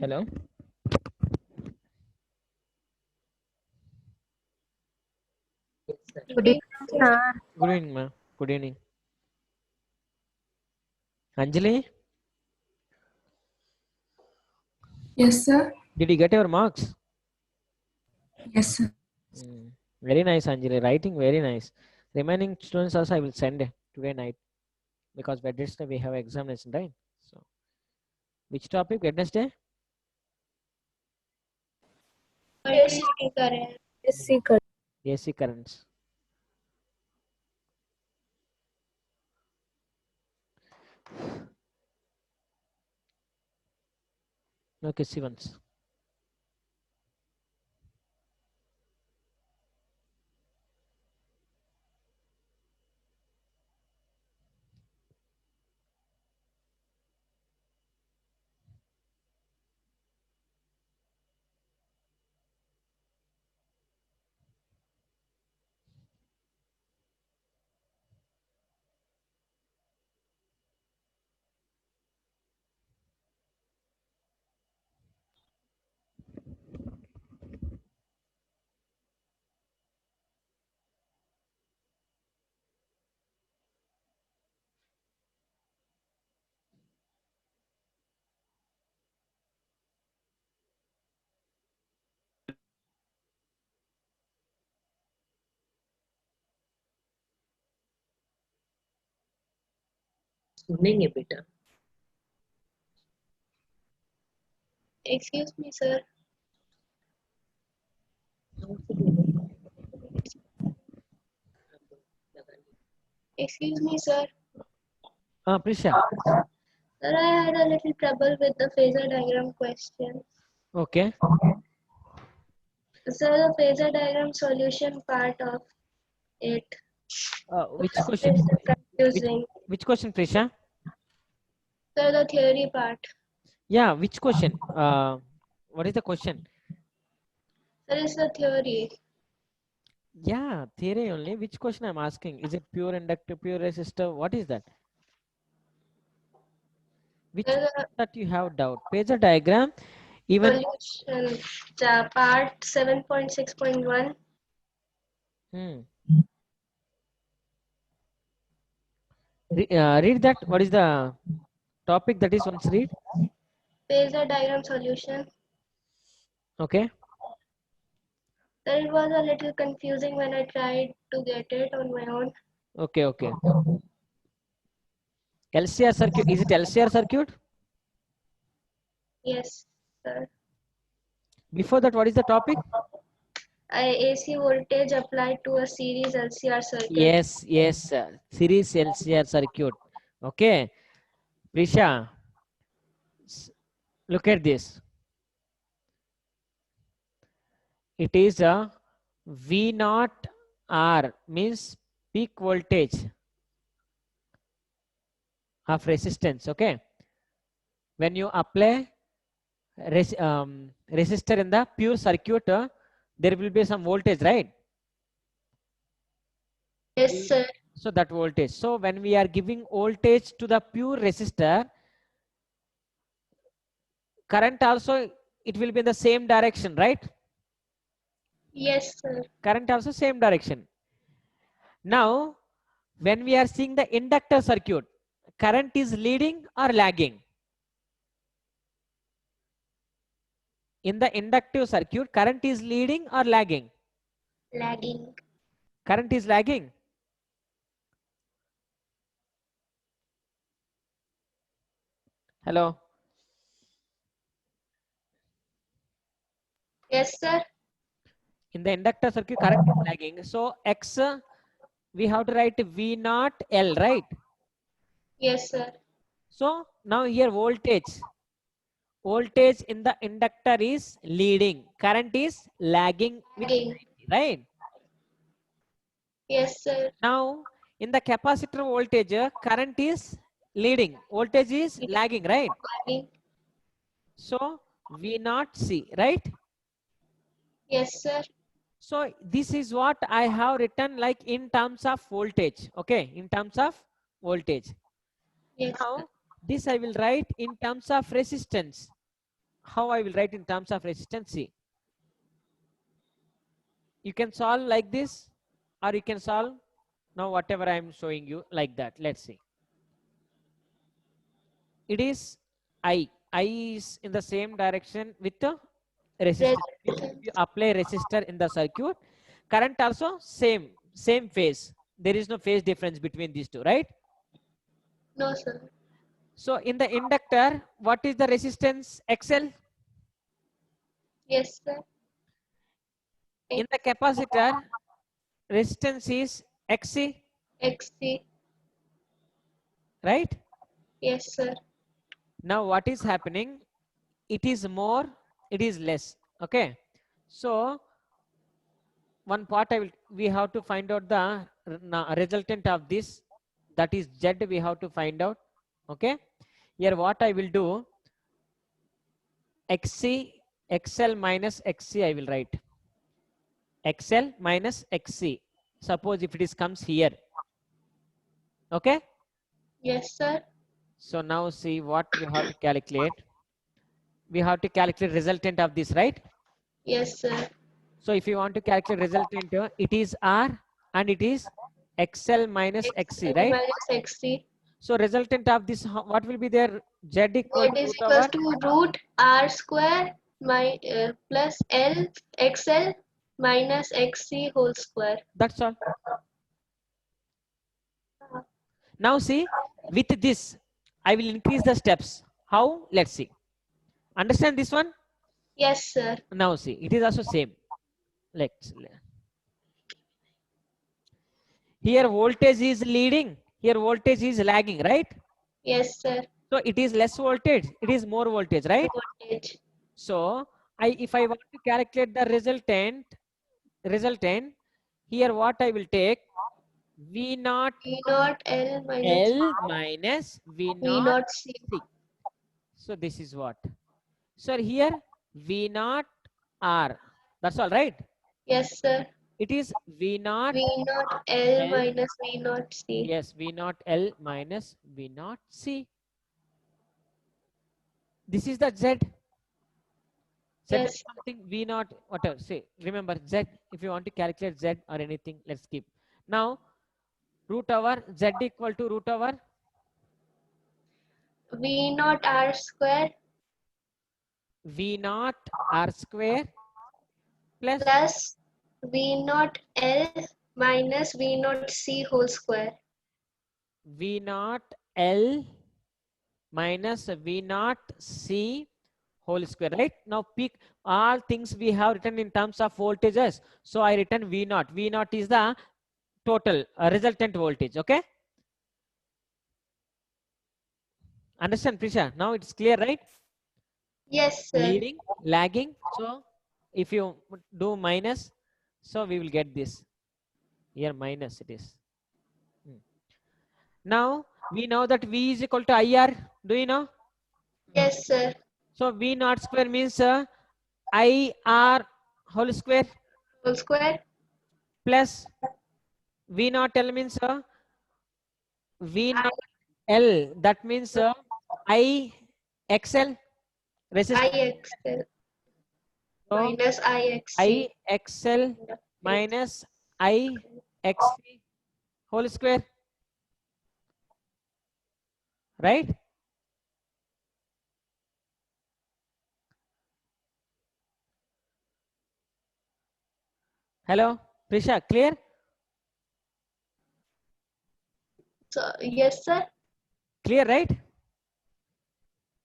Hello. Good evening, sir. Good evening, ma'am. Good evening. Anjali, Yes, sir. did you get your marks? Yes, sir. Very nice, Anjali. Writing very nice. Remaining students also I will send today night because Wednesday we have examination, right? So, which topic? Wednesday? AC current. AC currents. Okay, Sivans. सुनेंगे बेटा. Excuse me, sir. Excuse me, sir. Prisha. Sir, I had a little trouble with the phasor diagram question. Okay. Sir, the phasor diagram solution part of it Which was question? confusing. Which question, Prisha? Sir, the theory part. Yeah, which question? What is the question? Sir, it's the theory. Yeah, theory only. Which question I'm asking? Is it pure inductor, pure resistor? What is that? Which Sir, that you have doubt? Phasor diagram, even. solution part 7.6.1. Read that. What is the topic that is once read? Phasor diagram solution. Okay. Sir, it was a little confusing when I tried to get it on my own. Okay. Okay. LCR circuit. Is it LCR circuit? Yes, sir. Before that, what is the topic? AC voltage applied to a series LCR circuit. Yes. Yes. Series LCR circuit. Okay. Prisha, look at this. It is a V naught R means peak voltage of resistance. Okay. When you apply resistor in the pure circuit, there will be some voltage, right? Yes, sir. So that voltage. So when we are giving voltage to the pure resistor, current also it will be in the same direction, right? Yes, sir. Current also same direction. Now, when we are seeing the inductor circuit, current is leading or lagging? In the inductive circuit, current is leading or lagging? Lagging. Current is lagging. Hello. Yes, sir. In the inductor circuit, current is lagging. So X, we have to write V naught L, right? Yes, sir. So now here voltage in the inductor is leading, current is lagging with Lagging. 90, right? Yes, sir. Now in the capacitor voltage, current is leading, voltage is lagging, right? Lagging. So V naught C, right? Yes, sir. So this is what I have written like in terms of voltage. Okay, in terms of voltage. Yes, sir. Now this I will write in terms of resistance. how I will write in terms of resistance. See, you can solve like this, or you can solve now whatever I am showing you like that. Let's see. It is I. I is in the same direction with the resistor. If you apply resistor in the circuit, current also same phase. There is no phase difference between these two, right? No, sir. So in the inductor, what is the resistance? XL. Yes, sir. In the capacitor, resistance is XC, XC. right? Yes, sir. Now what is happening? It is more, it is less. Okay. So one part we have to find out the resultant of this, that is Z, we have to find out. Okay. Here what I will do, XC, XL minus XC I will write. XL minus XC. Suppose if it is comes here. Okay. Yes, sir. So now see what we have to calculate. We have to calculate resultant of this, right? Yes, sir. So if you want to calculate resultant, it is R and it is XL minus XC, right? Minus XC. So resultant of this, what will be there? Z equal Z to is root equals over. to root R square plus L XL minus XC whole square. That's all. Now see, with this, I will increase the steps. How? Let's see. Understand this one? Yes, sir. Now see, it is also same. Let's. Here voltage is leading. Here voltage is lagging, right? Yes, sir. So it is less voltage. It is more voltage, right? Voltage. So if I want to calculate the resultant, here what I will take, V naught V naught L minus L minus V V naught naught C. C. So this is what. So here V naught R. That's all, right? Yes, sir. It is V naught. V naught L L. minus V naught C. Yes, V naught L minus V naught C. This is the Z. Z Yes. is something V naught, whatever. Say, remember Z. If you want to calculate Z or anything, let's keep. Now, root over Z equal to root over V naught R square V naught R square plus plus V naught L minus V naught C whole square. V naught L minus V naught C whole square, right? Now pick all things we have written in terms of voltages. So I written V naught. V naught is the total resultant voltage. Okay. Understand, Prisha? Now it's clear, right? Yes, sir. Leading, lagging. So if you do minus, so we will get this. Here minus it is. Now we know that V is equal to IR. Do you know? Yes, sir. So V naught square means IR whole square Whole square plus V naught L means V naught L. That means I XL resistance. IXL So minus IXC. I XL minus I XC whole square. Right? Hello, Prisha, clear? So, yes, sir. Clear, right?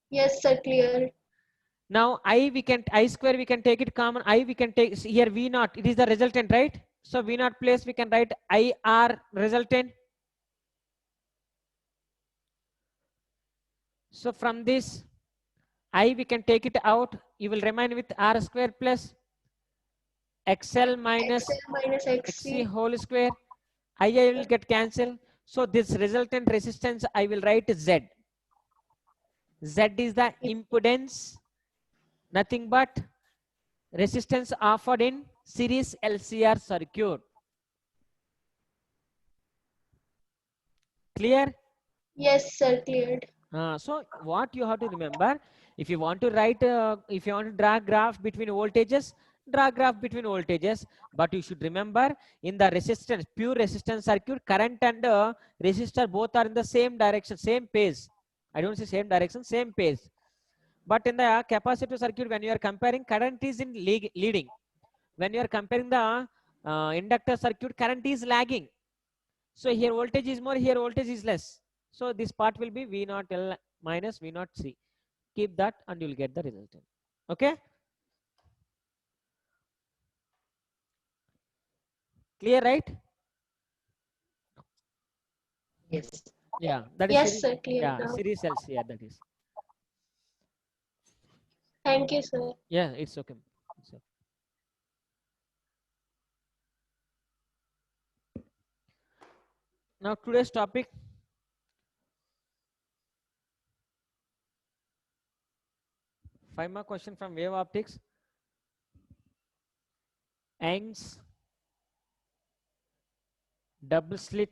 Yes, sir. Clear. Now I square we can take it common. I we can take here V naught. It is the resultant, right? So V naught place we can write IR resultant. So from this I we can take it out. You will remain with R square plus XL minus XL minus XC XC. whole square. I will get cancelled. So this resultant resistance I will write Z. Z is the impedance, nothing but resistance offered in series LCR circuit. Clear? Yes, sir. Cleared. So what you have to remember, If you want to write, if you want to draw graph between voltages, draw graph between voltages. But you should remember, in the resistance, pure resistance circuit, current and resistor both are in the same direction, same phase. I don't say same direction, same phase. But in the capacitive circuit, when you are comparing, current is in leading. When you are comparing the inductor circuit, current is lagging. So here voltage is more, here voltage is less. So this part will be V naught L minus V naught C. Keep that and you will get the resultant. Okay. Clear, right? Yes. Yeah, that is Yes, series. sir. Clear Yeah, now. series cells here, that is. Thank you, sir. Yeah, it's okay. It's okay. Now today's topic, five more question from wave optics. Young's double slit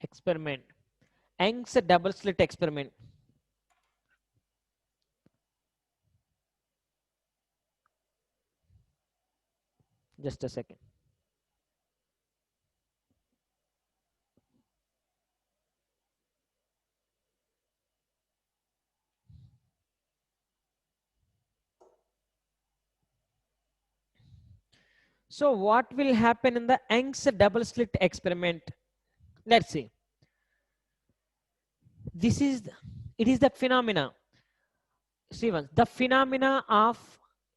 experiment. Young's double slit experiment. Just a second. So what will happen in the Young's double slit experiment? Let's see. This is, it is the phenomena. See once, the phenomena of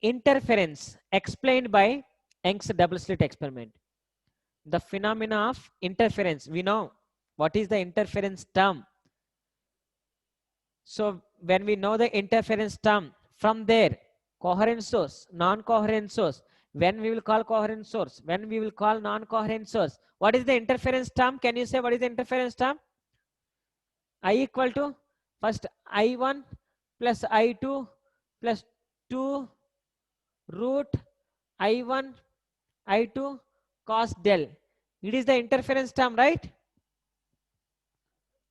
interference explained by Young's double slit experiment. The phenomena of interference, we know what is the interference term. So when we know the interference term, from there, coherent source, non-coherent source, when we will call coherent source, when we will call non-coherent source, what is the interference term? Can you say what is the interference term? I equal to, first I1 plus I2 plus 2 root I1 I2 cos del. It is the interference term, right?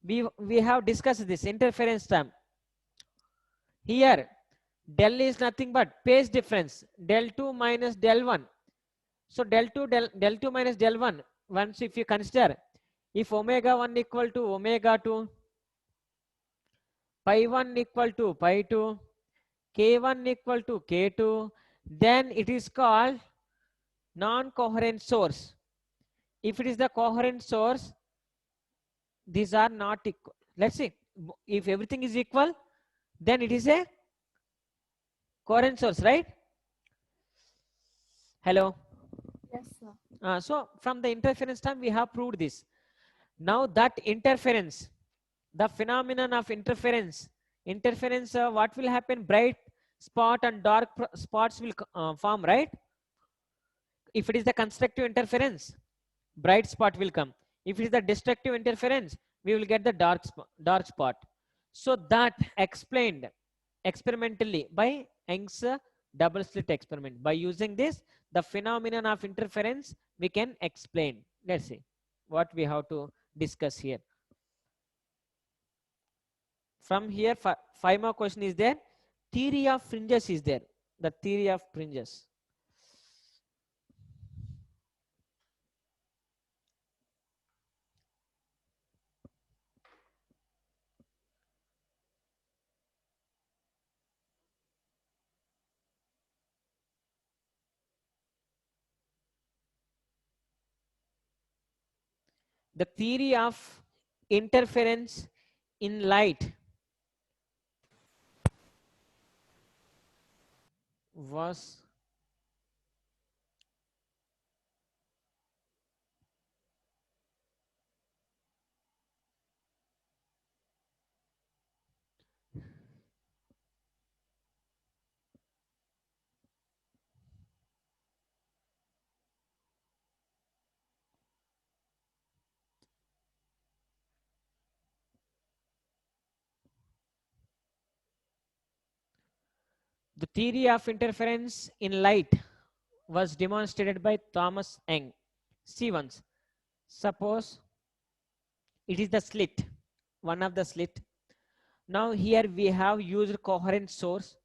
We have discussed this interference term. Here del is nothing but phase difference, del 2 minus del 1. So del 2 minus del 1, once if you consider, if omega 1 equal to omega 2, pi 1 equal to pi 2, k1 equal to k2, then it is called non-coherent source. If it is the coherent source, these are not equal. Let's see, if everything is equal, then it is a coherent source, right? Hello. Yes, sir. So from the interference term, we have proved this. Now that interference, the phenomenon of interference, what will happen? Bright spot and dark spots will form, right? If it is the constructive interference, bright spot will come. If it is the destructive interference, we will get the dark spot. So that explained experimentally by Young's double slit experiment. By using this, the phenomenon of interference we can explain. Let's see what we have to discuss here. From here, five more question is there. Theory of fringes is there. The theory of fringes. The theory of interference in light was the theory of interference in light was demonstrated by Thomas Young. See once, suppose it is the slit. one of the slit. Now here we have used coherent source.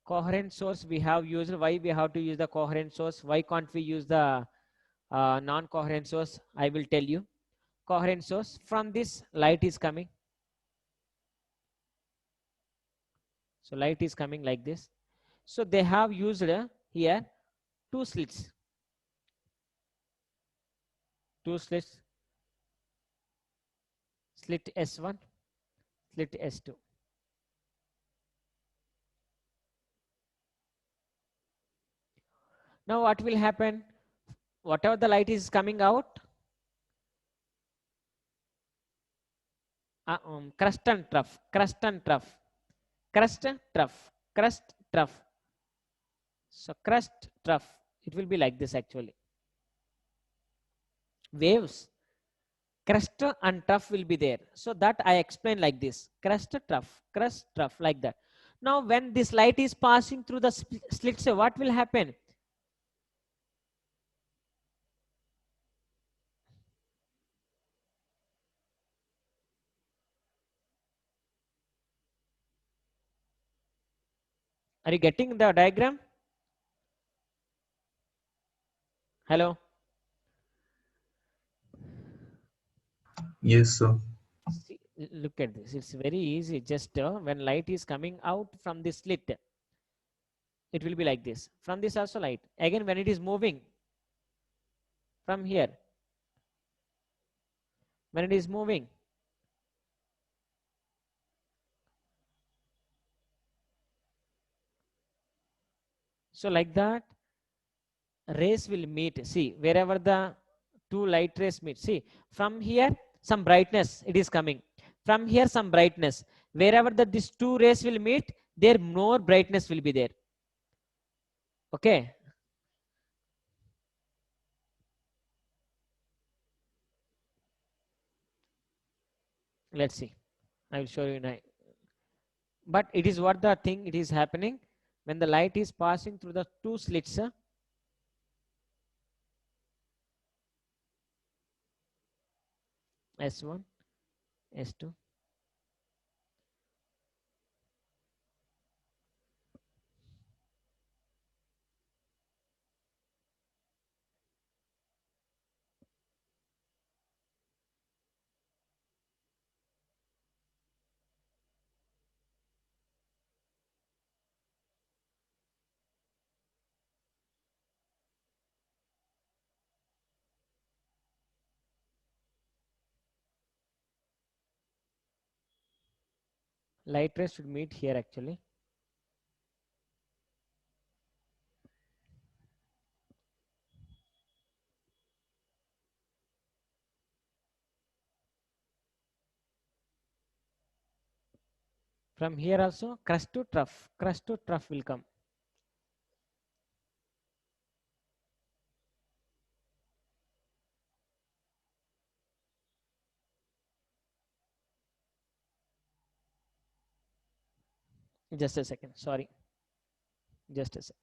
Coherent source we have used. Why we have to use the coherent source? Why can't we use the non-coherent source? I will tell you. Coherent source, from this light is coming. So light is coming like this. So they have used here two slits. Two slits. Slit S1, slit S2. Now what will happen? Whatever the light is coming out, crust and trough, crust and trough, crust, trough, crust, trough. So crust, trough, it will be like this actually. Waves, crust and trough will be there. So that I explain like this, crust, trough, like that. Now when this light is passing through the slits, what will happen? Are you getting the diagram? Hello? Yes, sir. See, look at this. It's very easy. Just when light is coming out from this slit, it will be like this. From this also light. Again, when it is moving from here, when it is moving, so like that, rays will meet. See, wherever the two light rays meet. See, from here, some brightness, it is coming. From here, some brightness. Wherever these two rays will meet, there more brightness will be there. Okay. Let's see. I will show you now. But it is what the thing, it is happening when the light is passing through the two slits. S1, S2. Light rays should meet here actually. From here also, crust to trough will come. Just a second, sorry. Just a second.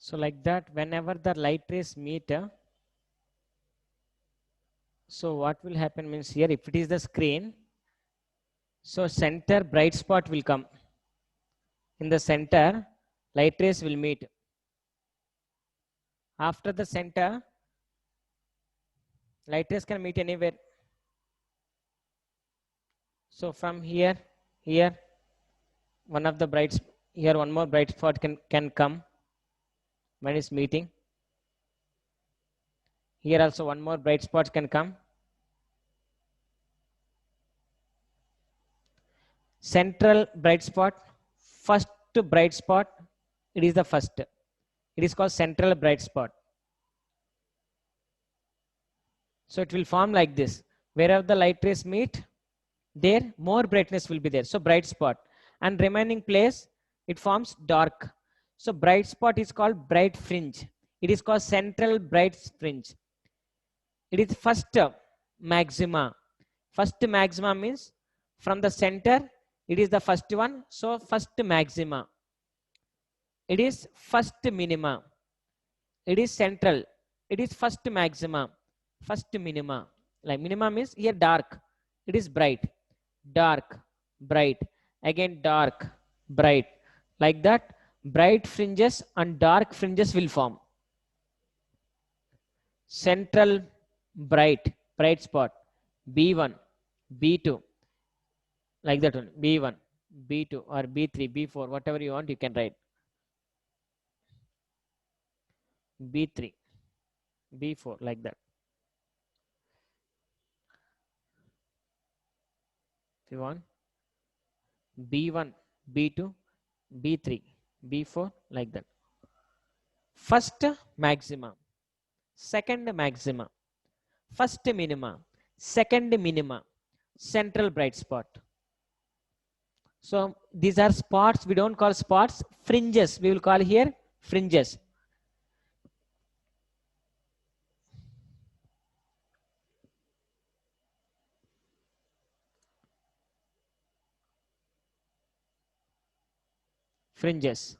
So like that, whenever the light rays meet, so what will happen means here, if it is the screen, so center bright spot will come. In the center, light rays will meet. After the center, light rays can meet anywhere. So from here, here, one of the bright, here one more bright spot can come when it's meeting. Here also one more bright spot can come. Central bright spot, first bright spot, it is the first. It is called central bright spot. So it will form like this. Wherever the light rays meet, there more brightness will be there. So bright spot. And remaining place, it forms dark. So bright spot is called bright fringe. It is called central bright fringe. It is first maxima. First maxima means from the center, it is the first one. So first maxima. It is first minima. It is central. It is first maxima. First minima. Like minima means here dark. It is bright. Dark, bright. Again dark, bright. Like that, bright fringes and dark fringes will form. Central bright spot, B1, B2. Like that one, B1, B2 or B3, B4, whatever you want, you can write. B3, B4, like that. If you want, B1, B2, B3, B4, like that. First maxima, second maxima, first minima, second minima, central bright spot. So these are spots. We don't call spots, fringes. We will call here fringes. Fringes.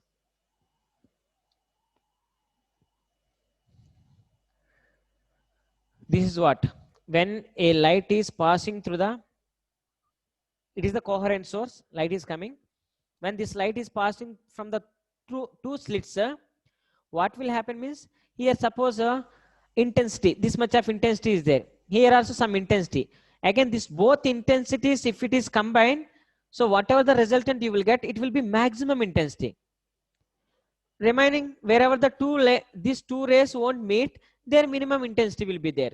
This is what? When a light is passing through the, it is the coherent source, light is coming. When this light is passing from the two slits, what will happen means, here suppose intensity, this much of intensity is there. Here also some intensity. Again, this both intensities, if it is combined, so whatever the resultant you will get, it will be maximum intensity. Remaining, wherever the these two rays won't meet, their minimum intensity will be there.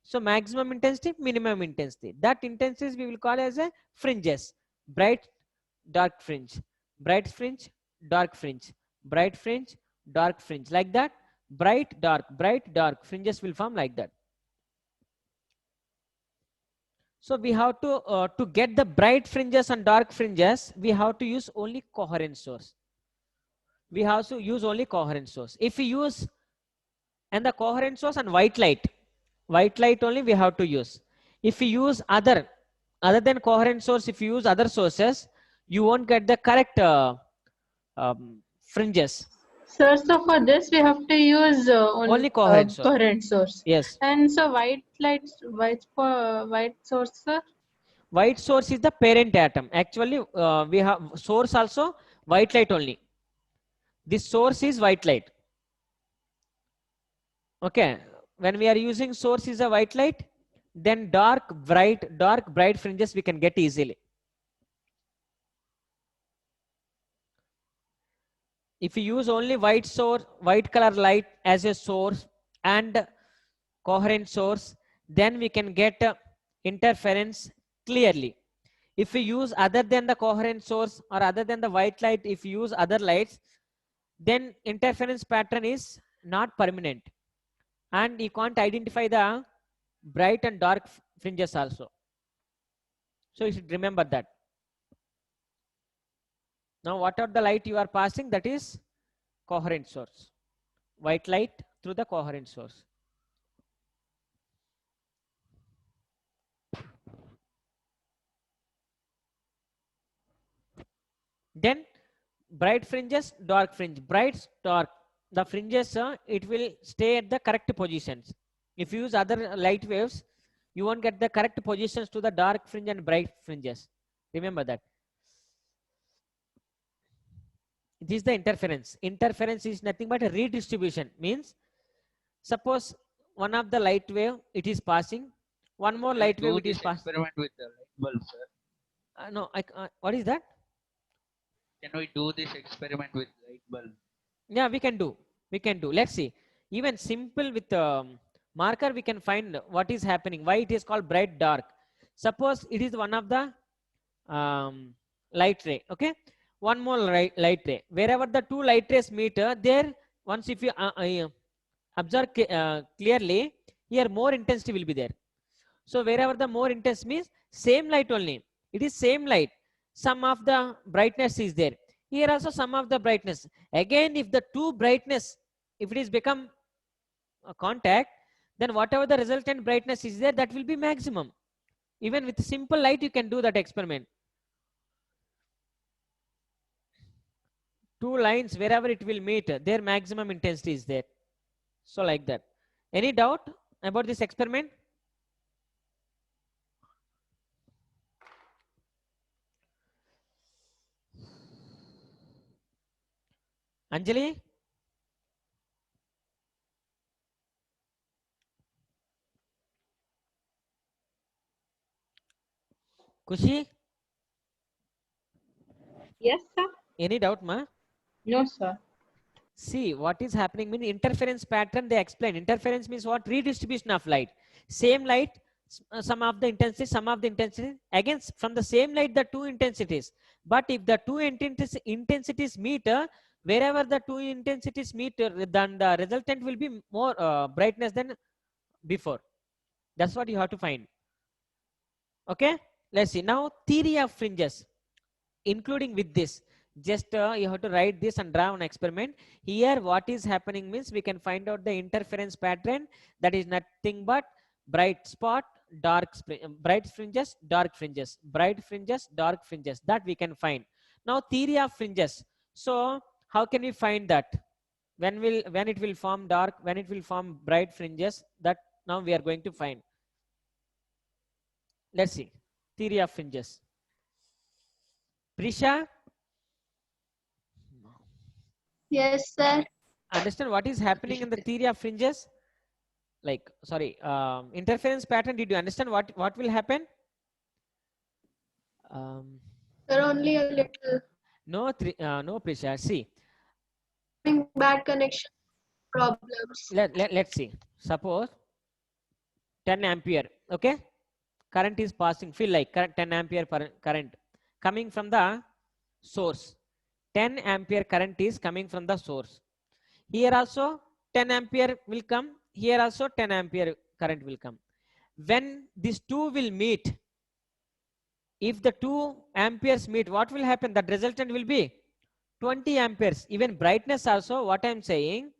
So maximum intensity, minimum intensity. That intensity we will call as a fringes. Bright, dark fringe. Bright fringe, dark fringe. Bright fringe, dark fringe. Like that, bright, dark fringes will form like that. So we have to get the bright fringes and dark fringes, we have to use only coherent source. We have to use only coherent source. If we use and the coherent source and white light only we have to use. If we use other than coherent source, if you use other sources, you won't get the correct fringes. Sir, so for this we have to use Only coherent source. Coherent source. Yes. And so white source, sir? White source is the parent atom. Actually, we have source also white light only. This source is white light. Okay. When we are using source is a white light, then dark, bright fringes we can get easily. If you use only white color light as a source and coherent source, then we can get interference clearly. If we use other than the coherent source or other than the white light, if you use other lights, then interference pattern is not permanent. And you can't identify the bright and dark fringes also. So you should remember that. Now, what are the light you are passing? That is coherent source. White light through the coherent source. Then bright fringes, dark fringe. Bright, dark. the fringes, it will stay at the correct positions. If you use other light waves, you won't get the correct positions to the dark fringe and bright fringes. Remember that. This is the interference. Interference is nothing but a redistribution. Means, suppose one of the light wave, it is passing. One more light wave, it is passing. Experiment with the light bulb, sir. No, what is that? Can we do this experiment with light bulb? Yeah, we can do. We can do. Let's see. Even simple with marker, we can find what is happening. Why it is called bright dark. Suppose it is one of the light ray. Okay. One more light ray. Wherever the two light rays meet, there once if you observe clearly, here more intensity will be there. So wherever the more intense means same light only. It is same light. Some of the brightness is there. Here also some of the brightness. Again, if the two brightness, if it is become a contact, then whatever the resultant brightness is there, that will be maximum. Even with simple light, you can do that experiment. Two lines, wherever it will meet, their maximum intensity is there. So like that. Any doubt about this experiment? Anjali? Kushi? Yes, sir. Any doubt, ma? No, sir. See, what is happening means interference pattern, they explain. Interference means what? Redistribution of light. Same light, some of the intensity, some of the intensity. Again, from the same light, the two intensities. But if the two intensities meet, wherever the two intensities meet, then the resultant will be more brightness than before. That's what you have to find. Okay, let's see. Now, theory of fringes, including with this. Just you have to write this and draw an experiment. Here what is happening means we can find out the interference pattern, that is nothing but bright spot, bright fringes, dark fringes, bright fringes, dark fringes, that we can find. Now theory of fringes. So how can we find that? When it will form dark, when it will form bright fringes, that now we are going to find. Let's see. Theory of fringes. Prisha? Yes, sir. Understand what is happening in the theory of fringes? Like, sorry, interference pattern. Did you understand what will happen? Sir, only a little. No, no, Prisha. See, Bad connection problems. let's see. Suppose 10 ampere. Okay, current is passing. Feel like 10 ampere current coming from the source. 10 ampere current is coming from the source. Here also 10 ampere will come. Here also 10 ampere current will come. When these two will meet, if the 2 amperes meet, what will happen? That resultant will be 20 amperes. Even brightness also, what I am saying,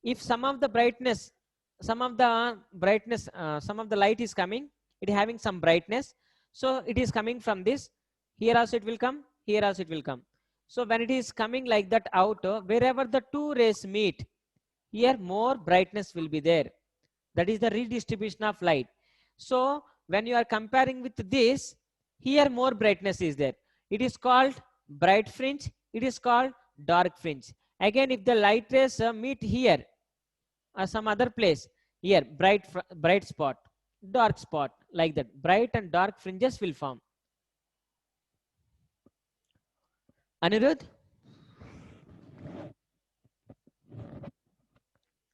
if some of the brightness, some of the light is coming, it having some brightness. So it is coming from this. Here also it will come. Here also it will come. So when it is coming like that out, wherever the two rays meet, here more brightness will be there. That is the redistribution of light. So when you are comparing with this, here more brightness is there. It is called bright fringe. It is called dark fringe. Again, if the light rays meet here or some other place, here bright spot, dark spot, like that. Bright and dark fringes will form. Anirudh?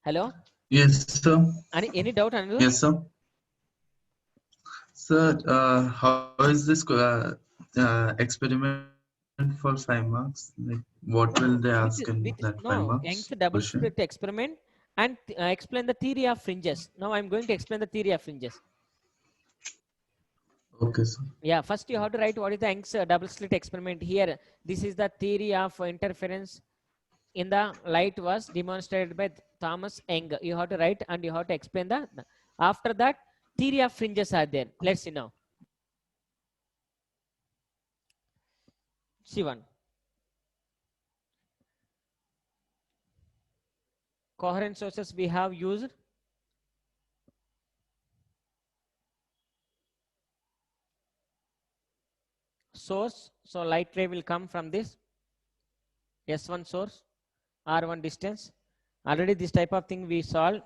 Hello? Yes, sir. Any doubt, Anirudh? Yes, sir. Sir, how is this experiment for 5 marks? Like, what will they ask in that 5 marks? Young's double question? slit experiment and explain the theory of fringes. Now I'm going to explain the theory of fringes. Okay, sir. Yeah, first you have to write what is the Young's double slit experiment. Here, this is the theory of interference in the light was demonstrated by Thomas Young. You have to write and you have to explain the. After that, theory of fringes are there. Let's see now. See one. coherent sources we have used? Source, so light ray will come from this S1 source, R1 distance. Already this type of thing we solved.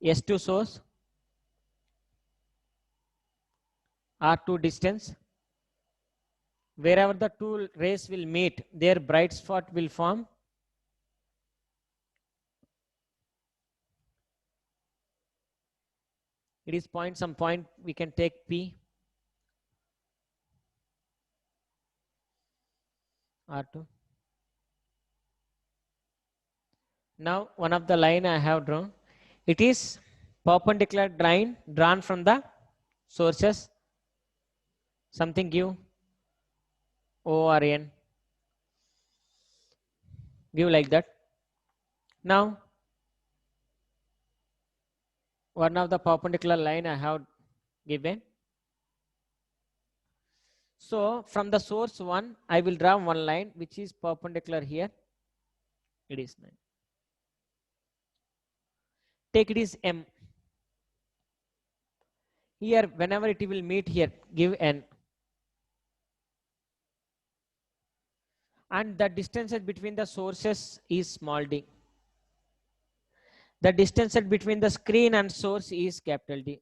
S2 source, R2 distance. Wherever the two rays will meet, their bright spot will form. It is point, some point we can take P, R2. Now one of the line I have drawn, it is perpendicular line drawn from the sources. Something give O or N. Give like that. Now one of the perpendicular line I have given. So from the source 1, I will draw one line which is perpendicular here. It is 9. Take it is M. Here, whenever it will meet here, give N. And the distance between the sources is small d. The distance between the screen and source is capital D.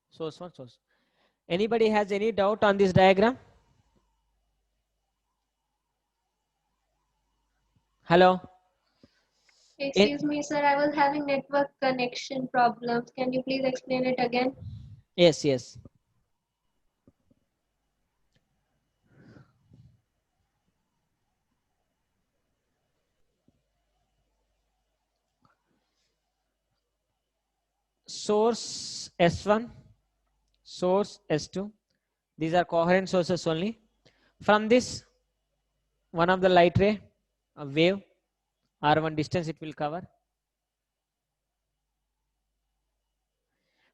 Source 1, source. Anybody has any doubt on this diagram? Hello? Excuse me, sir. I was having network connection problems. Can you please explain it again? Yes, yes. Source S1, source S2. These are coherent sources only. From this, one of the light ray, a wave, R1 distance it will cover.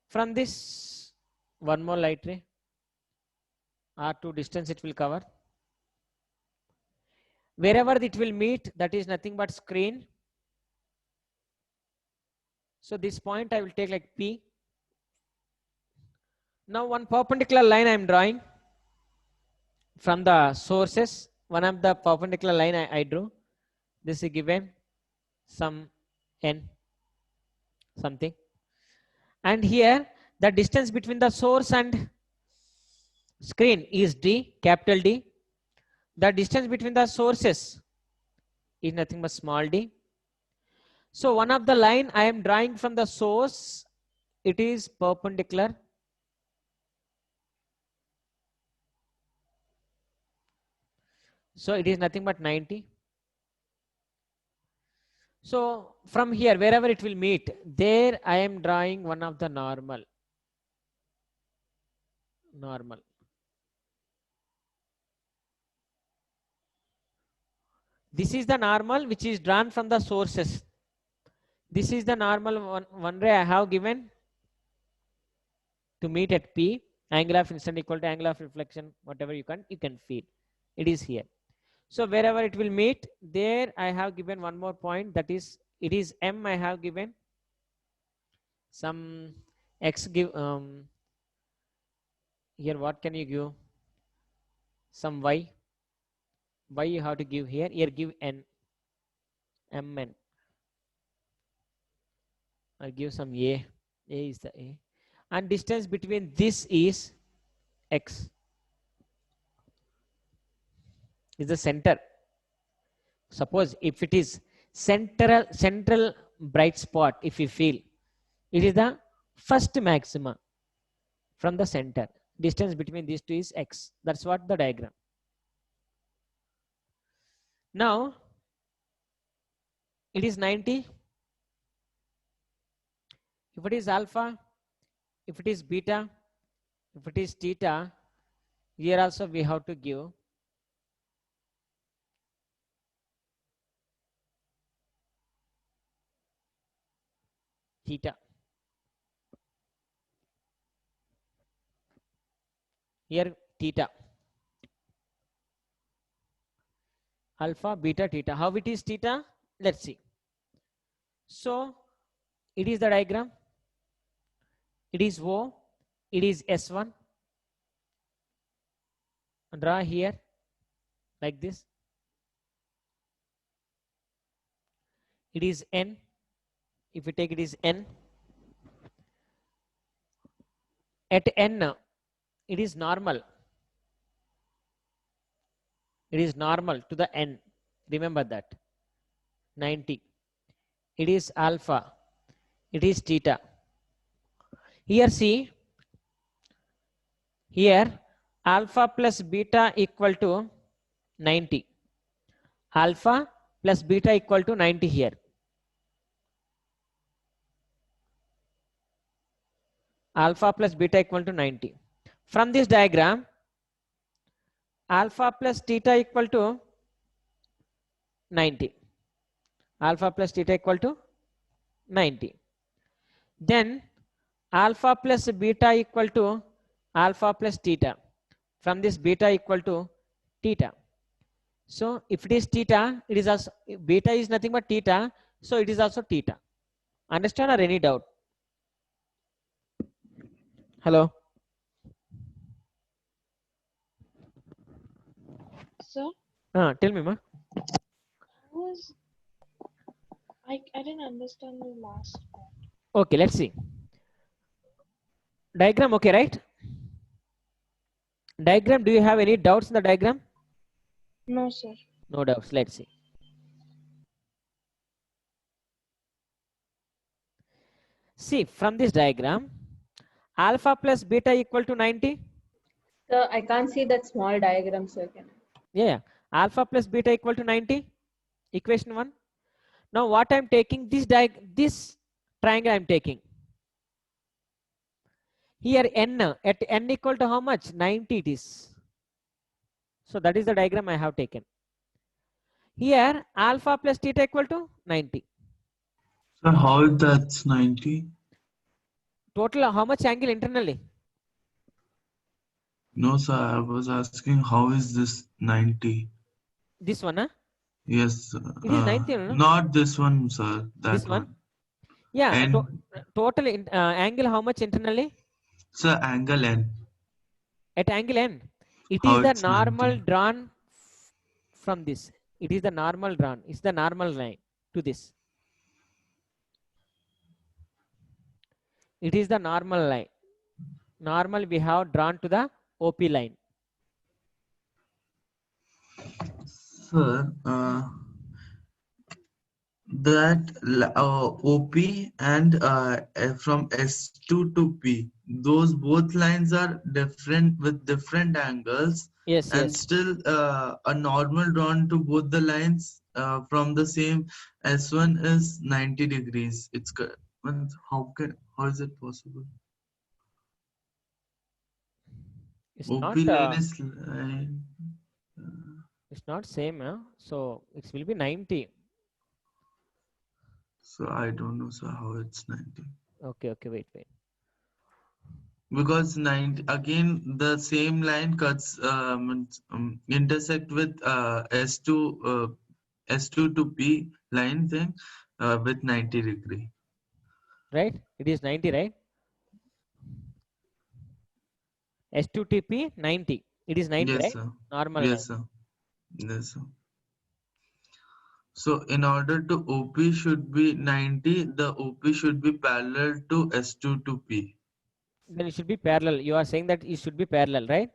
From this, one more light ray, R2 distance it will cover. Wherever it will meet, that is nothing but screen. So this point I will take like P. Now one perpendicular line I am drawing from the sources. One of the perpendicular line I drew. This is given some N something. And here the distance between the source and screen is D, capital D. The distance between the sources is nothing but small d. So one of the line I am drawing from the source, it is perpendicular. So it is nothing but 90. So from here, wherever it will meet, there I am drawing one of the normal. This is the normal which is drawn from the sources. This is the normal one ray I have given to meet at P. Angle of incident equal to angle of reflection, whatever you can feed. It is here. So wherever it will meet, there I have given one more point, that is, it is M I have given. Some X give, here what can you give? Some Y. Y you have to give here. Here give N. Mn. I'll give some A. A is the A. And distance between this is X. Is the center. Suppose if it is central bright spot, if you feel, it is the first maxima from the center. Distance between these two is X. That's what the diagram. Now, it is 90. If it is alpha, if it is beta, if it is theta, here also we have to give theta. Here theta. alpha, beta, theta. How it is theta? Let's see. So it is the diagram. It is O. It is S1. Draw here like this. It is N. If you take it is N. At N, it is normal. It is normal to the N. Remember that. 90. It is alpha. It is theta. Here see. Here alpha plus beta equal to 90. Alpha plus beta equal to 90 here. Alpha plus beta equal to 90. From this diagram, alpha plus theta equal to 90. Alpha plus theta equal to 90. Then alpha plus beta equal to alpha plus theta. From this beta equal to theta. So if it is theta, it is also beta is nothing but theta. So it is also theta. Understand or any doubt? Hello. Sir, Tell me, ma. I didn't understand the last part. Okay, let's see. Diagram, okay, right? Diagram, do you have any doubts in the diagram? No, sir. No doubts. Let's see. See, from this diagram, alpha plus beta equal to 90. Sir, I can't see that small diagram, sir. Yeah. Alpha plus beta equal to 90. Equation 1. Now what I'm taking, this triangle I'm taking. Here n, at n equal to how much? 90 it is. So that is the diagram I have taken. Here alpha plus theta equal to 90. So how that's 90? Total how much angle internally? No, sir, I was asking how is this 90? This one, huh? Yes, It is 90, no? not this one, sir. That This one? one. Yeah. And Total angle how much internally? sir, angle N. At angle n. It How is the it's normal 90? drawn from this. It is the normal drawn. It's the normal line to this. It is the normal line. Normal we have drawn to the OP line. Sir, that OP and from S2 to P, those both lines are different with different angles, Yes, and yes. still a normal drawn to both the lines from the same S1 is 90 degrees. It's good. How is it possible? It's OP not. line is line. It's not same. Huh? So it will be 90. So I don't know, sir, how it's 90. Okay. Wait. Because 90 again the same line cuts intersect with S2 to P line thing with 90 degree. Right? It is 90, right? S2TP 90. It is 90, Yes, right? sir. Normal Yes, line. sir. Yes, sir. So in order to OP should be 90, the OP should be parallel to S2 to P. Then it should be parallel. You are saying that it should be parallel, right?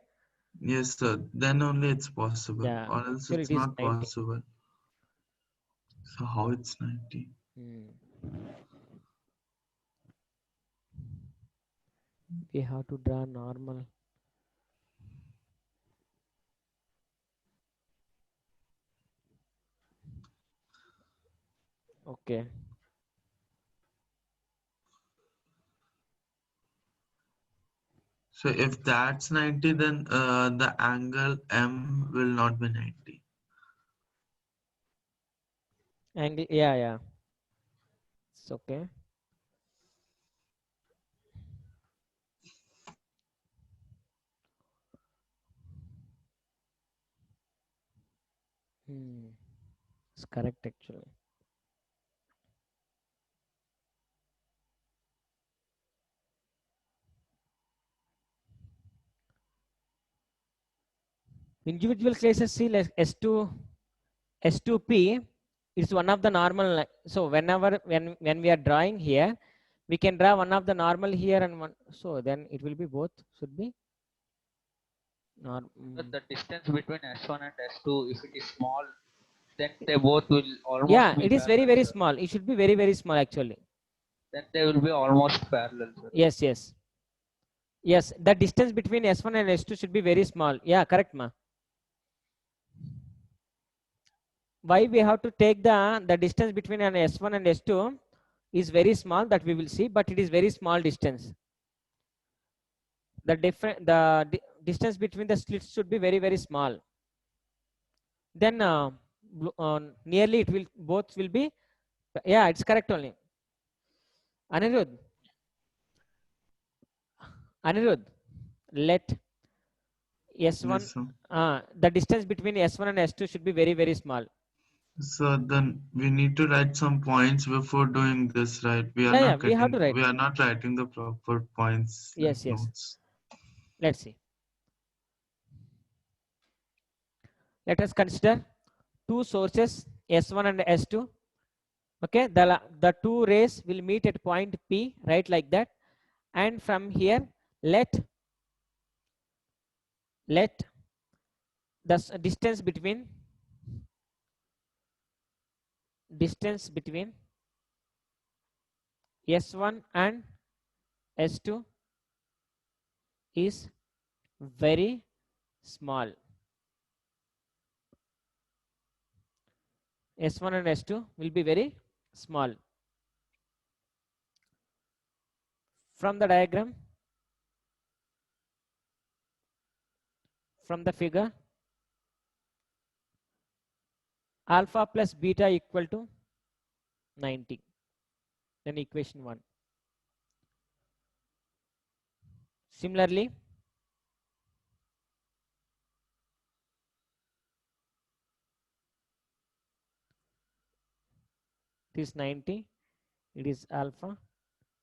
Yes, sir. Then only it's possible. Yeah. Or else Sure, it's it is not 90. possible. So how it's 90? We have to draw normal. Okay. So if that's 90, then the angle M will not be 90. Angle. Yeah. It's okay. It's correct actually. Individual classes C like S2P is one of the normal. So whenever when we are drawing here, we can draw one of the normal here and one. So then it will be both should be. The distance between S1 and S2, if it is small, then they both will almost Yeah, be it is parallel, very sir. small. It should be very small actually. Then they will be almost parallel, sir. Yes. Yes, the distance between S1 and S2 should be very small. Yeah, correct, ma. Why we have to take the distance between an S1 and S2 is very small, that we will see, but it is very small distance. The distance between the slits should be very small. Then nearly it will both will be. Yeah, it's correct only. Anirudh, let S1 Yes, sir. the distance between S1 and S2 should be very small. So then we need to write some points before doing this, right? We are Yeah, not we have to write. we are not writing the proper points like Yes. notes. Let's see. Let us consider two sources S1 and S2. Okay, the two rays will meet at point P, right, like that. And from here, let the distance between S1 and S2 is very small. S1 and S2 will be very small. From the diagram, from the figure, alpha plus beta equal to 90. Then equation 1. Similarly, it is 90, it is alpha,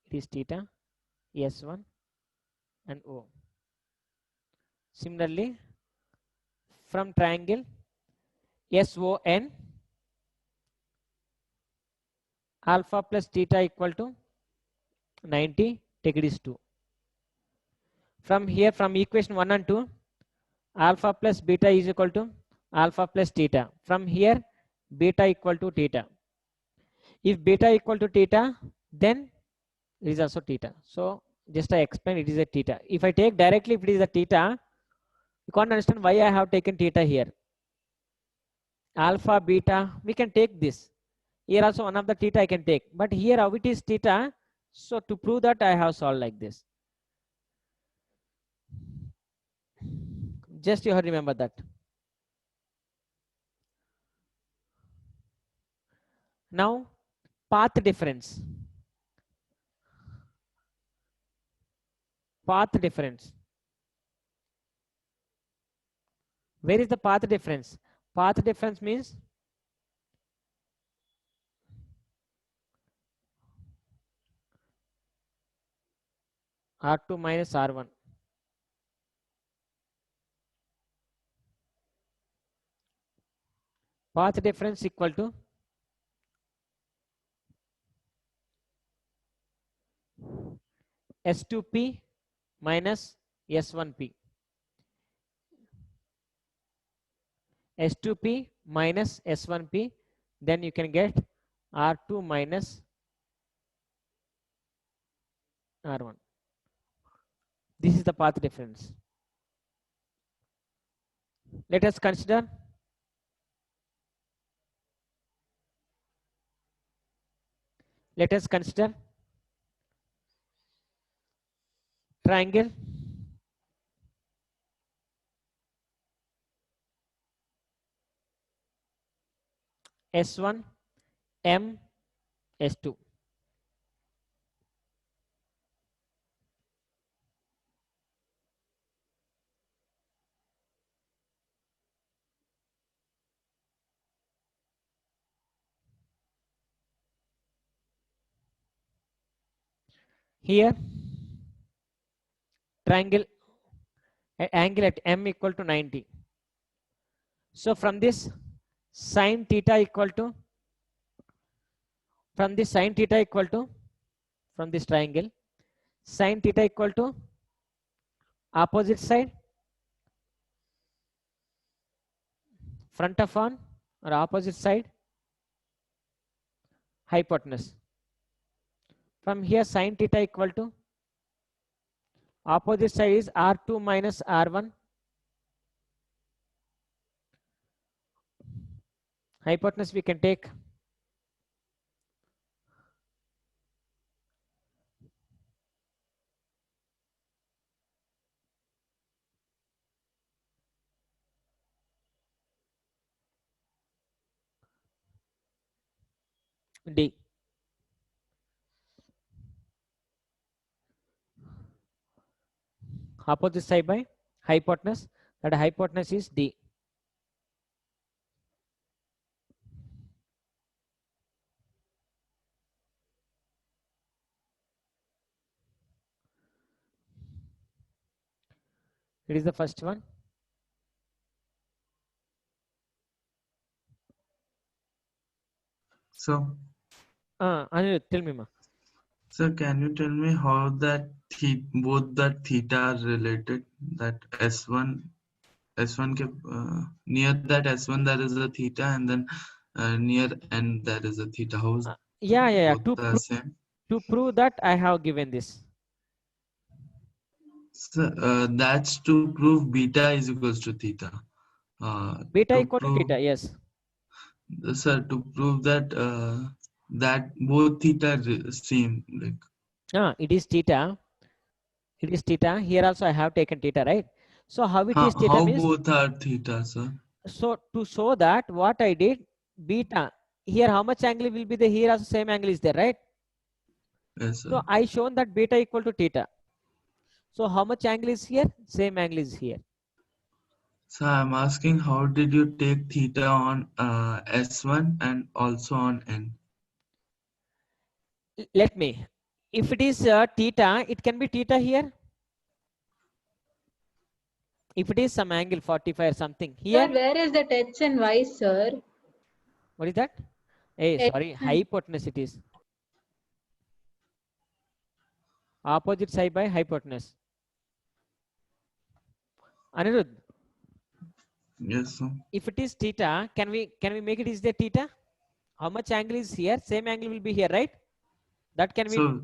it is theta, S1 and O. Similarly, from triangle SON, alpha plus theta equal to 90, take it is 2. From here, from equation 1 and 2, alpha plus beta is equal to alpha plus theta. From here, beta equal to theta. If beta equal to theta, then it is also theta. So just I explain, it is a theta. If I take directly, if it is a theta, you can't understand why I have taken theta here. Alpha, beta, we can take this. Here also one of the theta I can take. But here how it is theta, so to prove that I have solved like this. Just you have to remember that. Now, path difference. Path difference. Where is the path difference? Path difference means R2 minus R1. Path difference equal to S2P minus S1P. S2P minus S1P, then you can get R2 minus R1. This is the path difference. Let us consider triangle S1 M S2. Here triangle angle at M equal to 90. So from this sine theta equal to, from this sine theta equal to, from this triangle, sine theta equal to opposite side, front of on or opposite side, hypotenuse. From here sine theta equal to opposite side is R2 minus R1, hypotenuse we can take D. Opposite side by hypotenuse, that hypotenuse is D. It is the first one. So, Anirudh, tell me, ma. sir, can you tell me how that both that theta are related? That S1 ke, near that S1 there is a theta, and then near N there is a theta. How is Yeah. both the same? To prove that I have given this. So, that's to prove beta is equals to theta. Beta to equal to prove, theta, yes. Sir, to prove that that both theta are same, like It is theta. It is theta. Here also I have taken theta, right? So how it is theta how means, both are theta, sir? so to show that what I did, beta, here how much angle will be there, here also same angle is there, right? Yes, sir. So I shown that beta equal to theta. So how much angle is here? Same angle is here. So I'm asking, how did you take theta on S1 and also on N? Let me, if it is theta, it can be theta here. If it is some angle 45 or something here. Sir, where is that H and Y, sir? What is that? Hey, H sorry, and- hypotenuse it is. Opposite side by hypotenuse. Anirudh, Yes, sir. if it is theta, can we make it is the theta? How much angle is here? Same angle will be here, right? That can be. So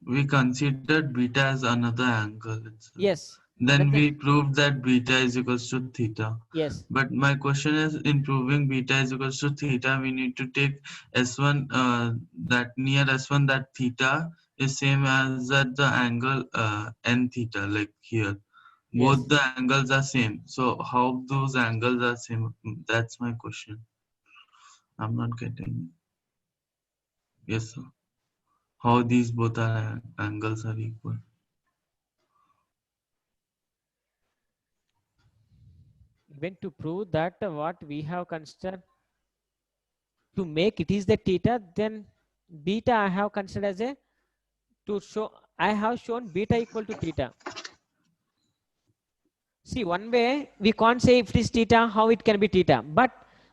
we considered beta as another angle. Yes. Then Another, we proved that beta is equals to theta. yes. But my question is, in proving beta is equals to theta, we need to take S1, that near S1, that theta is same as at the angle N theta, like here. Yes. Both the angles are same. So how those angles are same? That's my question. I'm not getting. Yes, sir. How these both are angles are equal? When to prove that what we have considered to make it is the theta, then beta I have considered as a, to show, I have shown beta equal to theta. See, one way we can't say if it is theta, how it can be theta. But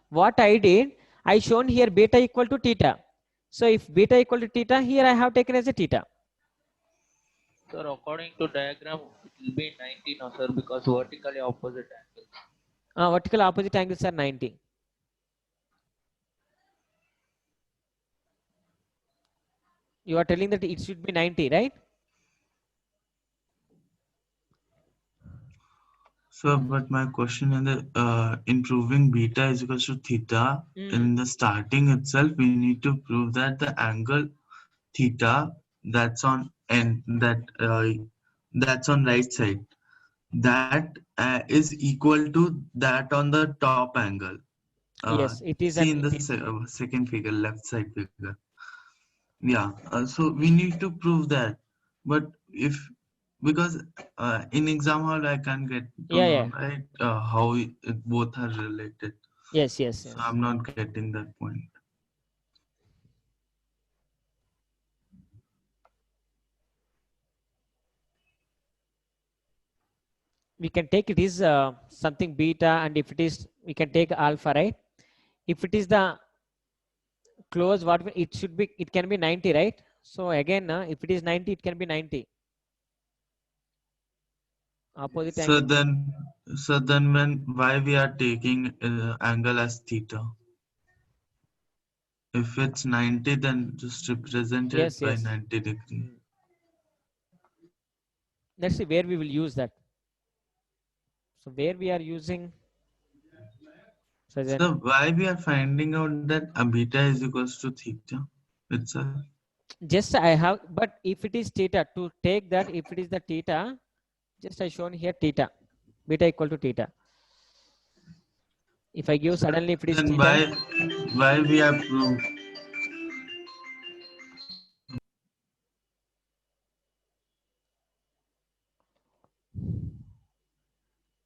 what I did, I shown here beta equal to theta. So if beta equal to theta, here I have taken as a theta. Sir, according to diagram, it will be 90 now, sir, because vertically opposite angles. Vertical opposite angles are 90. You are telling that it should be 90, right? So, but my question is, in proving beta is equals to theta, in the starting itself, we need to prove that the angle theta that's on N, that's on right side, that is equal to that on the top angle. Yes, it is. See in the second figure, left side figure. Yeah, so we need to prove that. But if, because in exam hall I can't get to know, right, how both are related. Yes. So I'm not getting that point. we can take it is something beta, and if it is, we can take alpha, right? If it is the close, what it should be, it can be 90, right? So again, if it is 90, it can be 90. Opposite So angle. then why we are taking angle as theta? If it's 90, then just represent it Yes, by yes. 90 degree. Let's see where we will use that. So where we are using. So then, So why we are finding out that beta is equals to theta itself? just I have, but if it is theta, to take that, if it is the theta, just I shown here theta, beta equal to theta. If I give suddenly, if it is Then theta, why we have proved?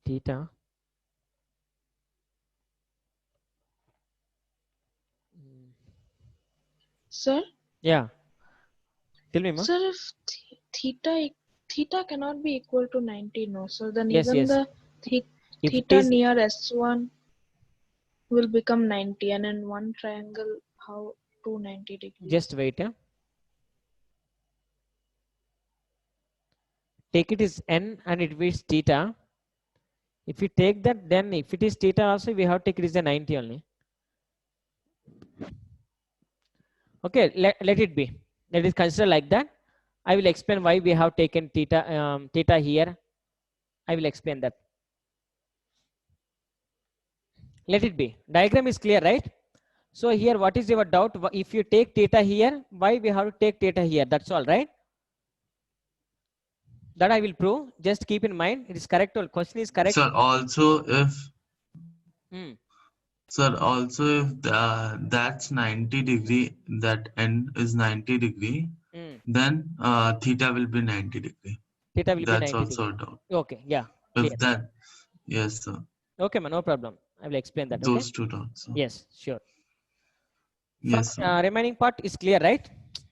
theta. Sir, Yeah. Tell me, ma. sir, if theta cannot be equal to 90, no, so then Yes, even yes. the If it theta is, near S1 will become 90, and in one triangle, how 290 degrees? just wait. Take it is n and it is theta. If you take that, then if it is theta also, we have to take it is a 90 only. Okay, let it be. Let it consider like that. I will explain why we have taken theta here. I will explain that. Let it be. Diagram is clear, right? So here, what is your doubt? If you take theta here, why we have to take theta here? That's all, right? That I will prove. Just keep in mind, it is correct. Question is correct. Sir, also if Hmm. That's 90 degree, that n is 90 degree, then theta will be 90 degree. Theta will be That's 90 also degree. a doubt. Okay, yeah. Clear. If that, yes, sir. Okay, man, no problem. I will explain that. Okay. Those two doubts. Sir. Yes, sure. Yes, sir. Remaining part is clear, right?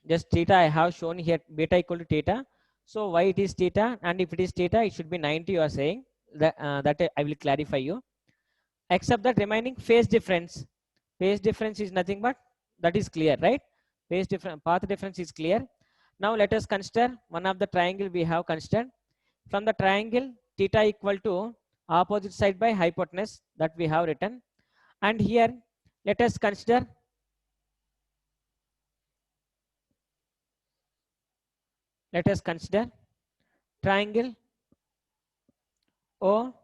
Just theta I have shown here, beta equal to theta. So why it is theta, and if it is theta, it should be 90. You are saying that I will clarify you. Except that remaining phase difference. Phase difference is nothing but that is clear, right? Phase difference, path difference is clear. Now let us consider one of the triangle we have considered. From the triangle theta equal to opposite side by hypotenuse that we have written, and here let us consider triangle OAP.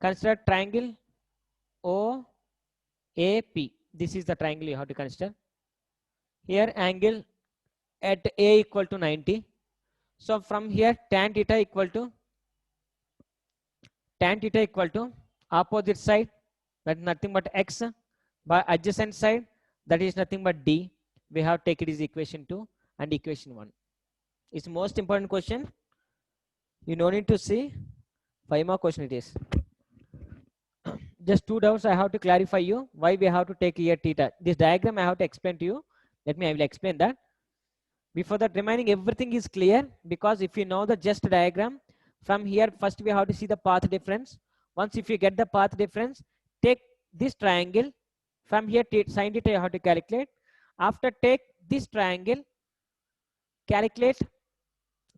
Consider triangle OAP. This is the triangle you have to consider. Here angle at A equal to 90. So from here tan theta equal to opposite side, that is nothing but x, by adjacent side, that is nothing but d. We have taken is equation 2 and equation 1. It's most important question. You no need to see 5 more question it is. Just 2 doubts I have to clarify you why we have to take here theta. This diagram I have to explain to you. I will explain that. Before that, remaining everything is clear, because if you know the just diagram, from here first we have to see the path difference. Once if you get the path difference, take this triangle. From here sin theta you have to calculate. After take this triangle, calculate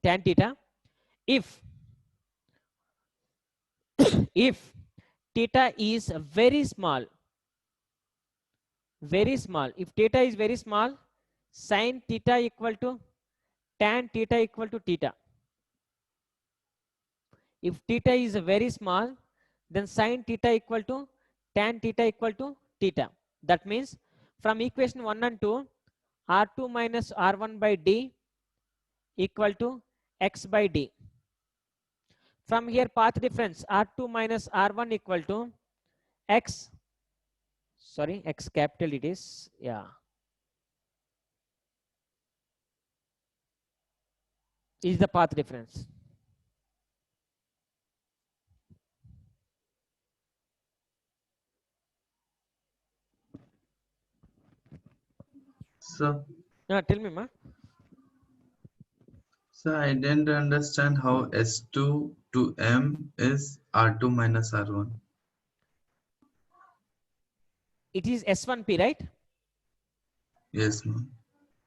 tan theta. If theta is very small, if theta is very small, sin theta equal to tan theta equal to theta. If theta is very small, then sin theta equal to tan theta equal to theta. That means from equation 1 and 2, R2 minus R1 by D equal to X by D. From here path difference, R2 minus R1 equal to X, X capital it is, yeah. Is the path difference. So, Tell me, ma. So I didn't understand how S2 to M is R2 minus R1. It is S1P, right? Yes, ma'am.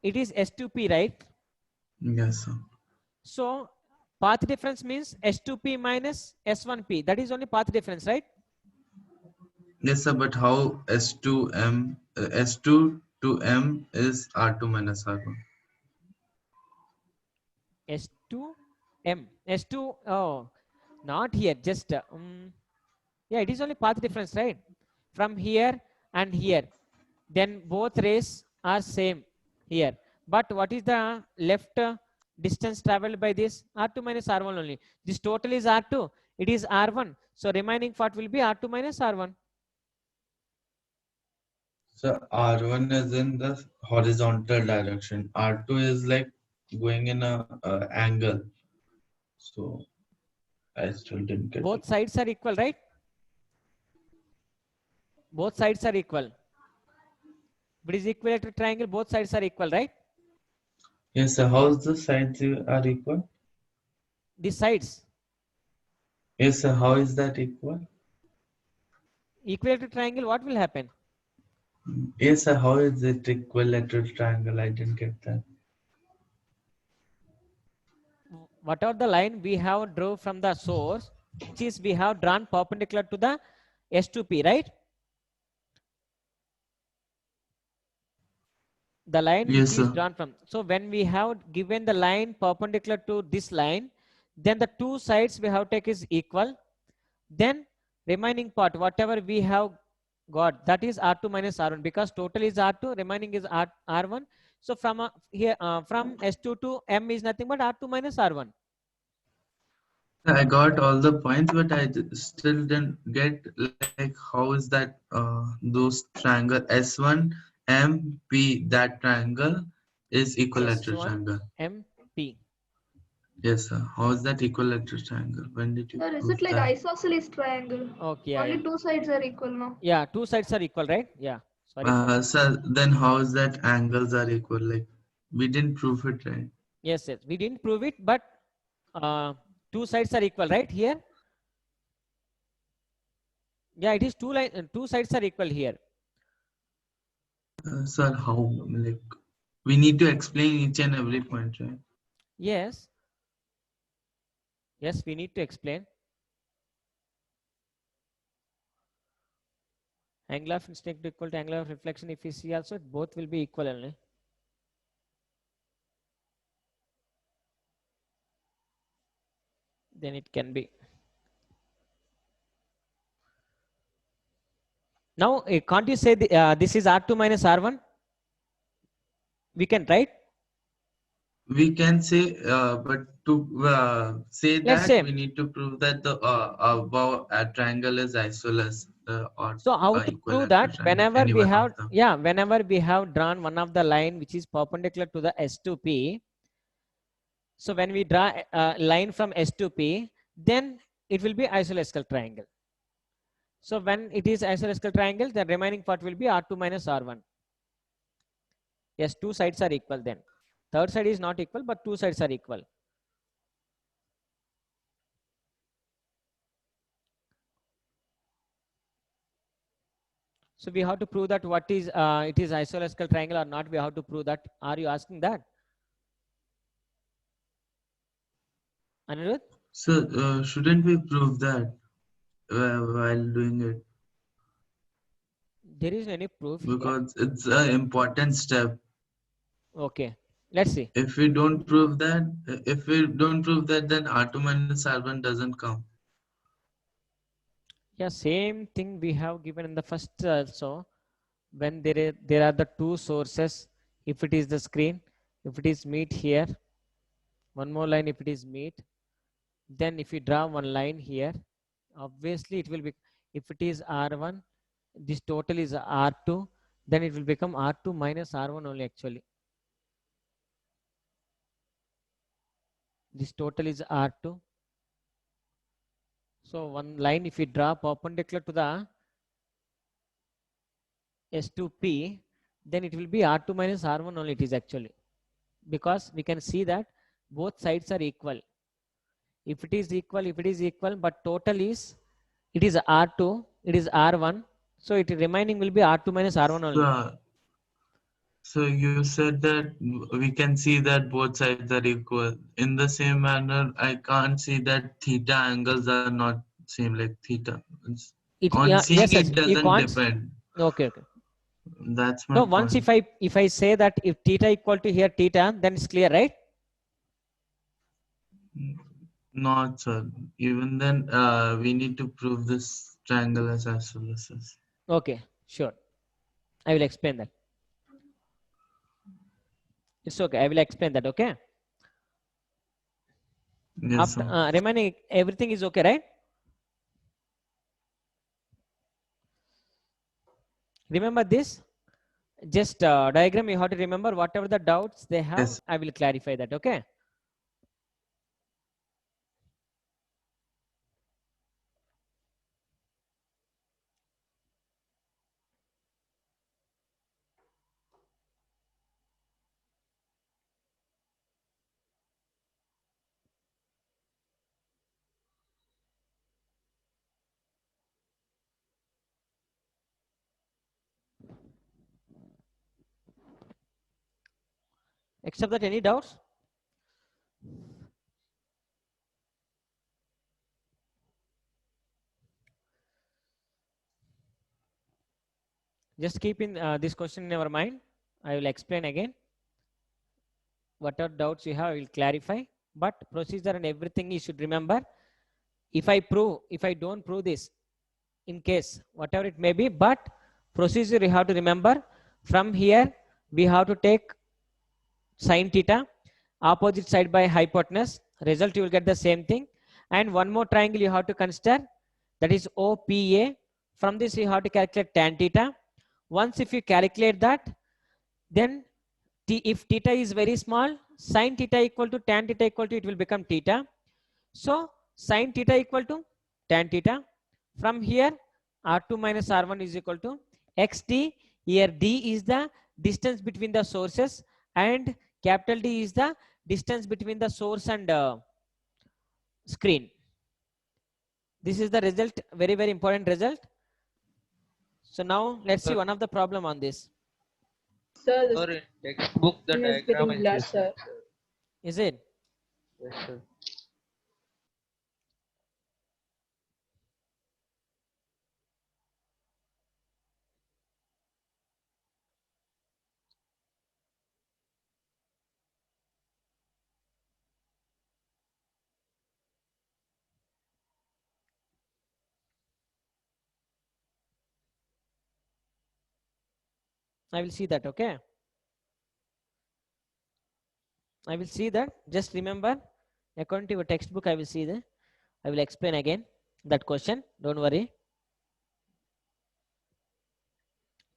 It is S2P, right? Yes, sir. So path difference means S2P minus S1P. That is only path difference, right? Yes, sir. But how S2 to M is R2 minus R1? S2 M. S2, oh, not here, just, yeah, it is only path difference, right? From here and here. Then both rays are same here. But what is the left distance traveled by this? R2 minus R1 only. This total is R2. It is R1. So remaining part will be R2 minus R1. So R1 is in the horizontal direction. R2 is like going in a angle. So I still didn't get Both it. sides are equal, right? Both sides are equal. But is equilateral triangle, both sides are equal, right? Yes, sir. How is the sides are equal? The sides. Yes, sir. How is that equal? Equilateral triangle, what will happen? Yes, sir. How is it equilateral triangle? I didn't get that. Whatever the line we have drew from the source, which is we have drawn perpendicular to the S2P, right? The line Yes, which is sir. drawn from. So when we have given the line perpendicular to this line, then the two sides we have take is equal. Then remaining part, whatever we have got, that is R2 minus R1, because total is R2, remaining is R1. So from here, from S2 to M is nothing but R2 minus R1. I got all the points, but I still didn't get like how is that those triangle S1 MP, that triangle is equilateral S1 triangle. MP. Yes, sir. How is that equilateral triangle? When did you Sir, is prove it like that? isosceles triangle? Okay, yeah, Only yeah. two sides are equal now. Yeah, two sides are equal, right? Yeah. Sorry for that. Sir, then how is that angles are equal? Like we didn't prove it, right? Yes, yes. We didn't prove it, but two sides are equal, right? Here. Yeah, it is two sides are equal here. Sir, how like we need to explain each and every point, right? Yes. Yes, we need to explain. Angle of incident equal to angle of reflection. If we see also, both will be equal only. Then it can be. Now, can't you say this is R2 minus R1? We can, right? We can say, but to say Let's that say. we need to prove that the above triangle is isosceles or So how to prove equilateral that? triangle, Whenever any we one have, of them. yeah, whenever we have drawn one of the line which is perpendicular to the S2P. So when we draw a line from S2P, then it will be isosceles triangle. So when it is isosceles triangle, the remaining part will be R2 minus R1. Yes, two sides are equal then. Third side is not equal, but two sides are equal. So we have to prove that what is it is isosceles triangle or not. We have to prove that. Are you asking that, Anirudh? So shouldn't we prove that while doing it? There is any proof here. Because it's an important step. Okay, let's see. If we don't prove that, then R2 minus R1 doesn't come. Yeah, same thing we have given in the first also. When there are the two sources, if it is the screen, if it is meet here, one more line if it is meet, then if you draw one line here, obviously it will be, if it is R1, this total is R2, then it will become R2 minus R1 only actually. This total is R2. So one line if we draw perpendicular to the S2P, then it will be R2 minus R1 only it is actually. Because we can see that both sides are equal. If it is equal, but total is, it is R2, it is R1. So it remaining will be R2 minus R1 only. So you said that we can see that both sides are equal. In the same manner, I can't see that theta angles are not same like theta. On Yeah, seeing yes, it you doesn't can't. depend. Okay. That's my No, once point. if I say that if theta equal to here theta, then it's clear, right? Not sir. Even then, we need to prove this triangle as isosceles. Okay, sure. I will explain that. It's okay. I will explain that. Okay. Yes, After sir. remaining everything is okay, right? Remember this. Just diagram. You have to remember whatever the doubts they have. Yes. I will clarify that. Okay. Except that, any doubts? Just keep in this question in your mind. I will explain again. Whatever doubts you have, I will clarify. But procedure and everything you should remember. If I don't prove this, in case whatever it may be, but procedure you have to remember. From here we have to take sine theta, opposite side by hypotenuse. Result you will get the same thing. And one more triangle you have to consider, that is OPA. From this you have to calculate tan theta. Once if you calculate that, then if theta is very small, sine theta equal to tan theta equal to, it will become theta. So sine theta equal to tan theta. From here R2 minus R1 is equal to xt. Here D is the distance between the sources and capital D is the distance between the source and screen. This is the result, very, very important result. So now let's see one of the problem on this. Sir, the Sir, in textbook the screen is diagram getting is blurred, different, sir. sir. Is it? Yes, sir. I will see that. Okay. I will see that. Just remember, according to your textbook, I will see that. I will explain again that question. Don't worry.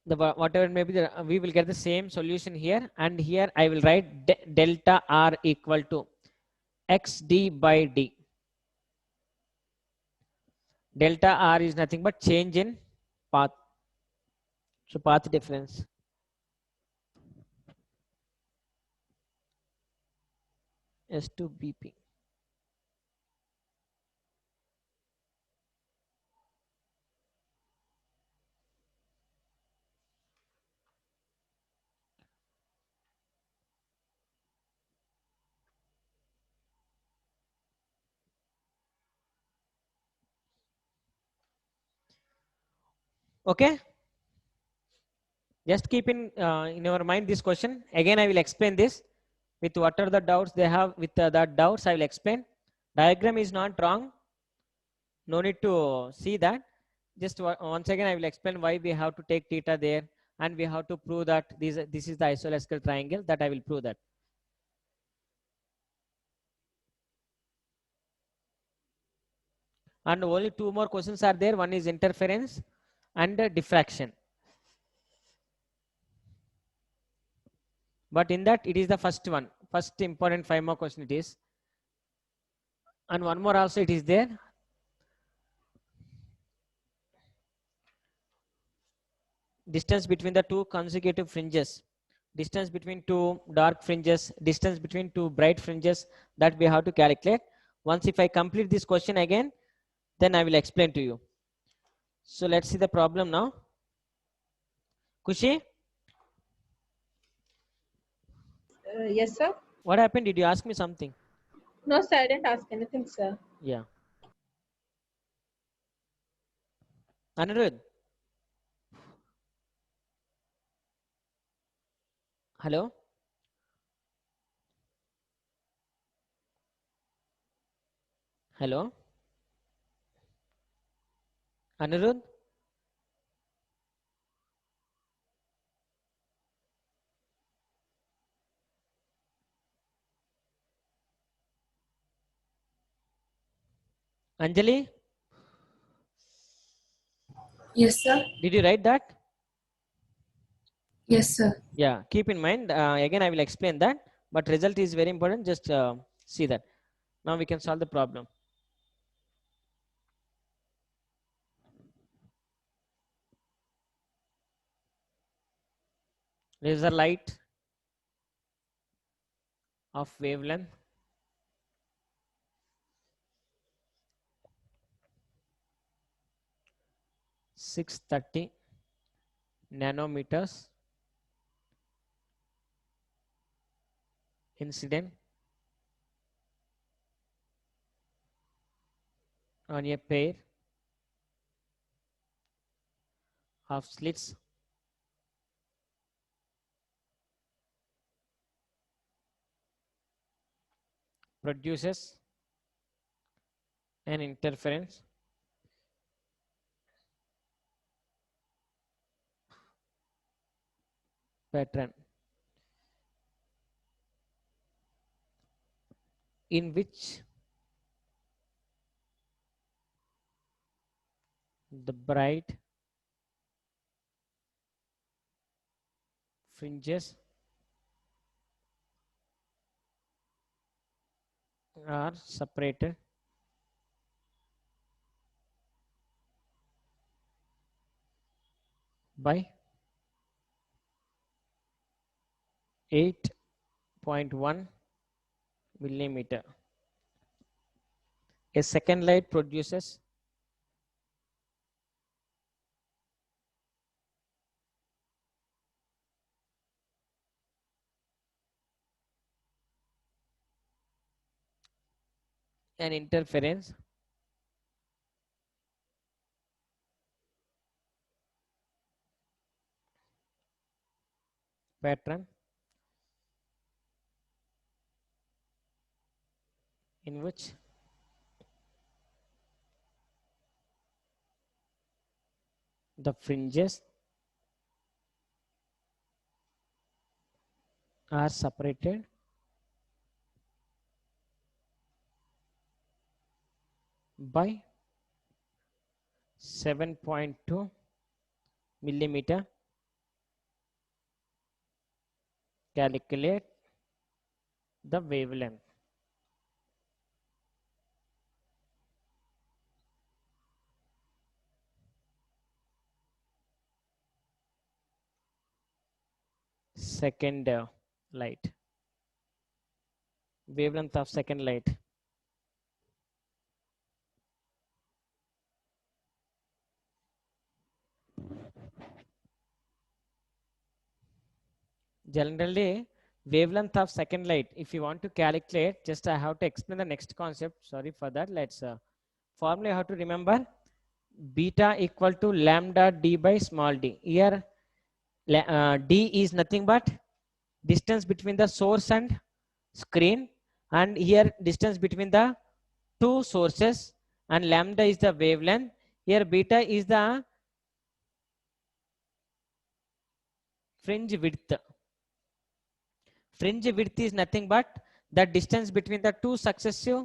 The whatever maybe we will get the same solution here, and here I will write delta R equal to xd by d. Delta R is nothing but change in path. So path difference. S to BP. Okay. Just keep in your mind this question. Again, I will explain this with what are the doubts they have. With that doubts, I will explain. Diagram is not wrong. No need to see that. Just once again, I will explain why we have to take theta there, and we have to prove that this is the isosceles triangle. That I will prove that. And only two more questions are there. One is interference and diffraction. But in that, it is the first one. First important 5 more question it is. And one more also it is there. Distance between the two consecutive fringes. distance between two dark fringes, distance between two bright fringes, that we have to calculate. Once if I complete this question again, then I will explain to you. So let's see the problem now. Kushi, Yes, sir. what happened? Did you ask me something? No, sir, I didn't ask anything, sir. Yeah. Anirudh. Hello. Hello. Anirudh. Anjali, Yes, sir. did you write that? Yes, sir. Yeah, keep in mind, again I will explain that, but result is very important. Just see that. Now we can solve the problem. Laser light of wavelength 630 nanometers incident on a pair of slits produces an interference pattern in which the bright fringes are separated by 8.1 millimeter. A second light produces an interference pattern in which the fringes are separated by 7.2 millimeter. Calculate the wavelength. Second light. Wavelength of second light. Generally, wavelength of second light, if you want to calculate, just I have to explain the next concept. Sorry for that. Let's formula you have to remember. Beta equal to lambda d by small d. Here d is nothing but distance between the source and screen, and here distance between the two sources, and lambda is the wavelength. Here beta is the fringe width. Fringe width is nothing but the distance between the two successive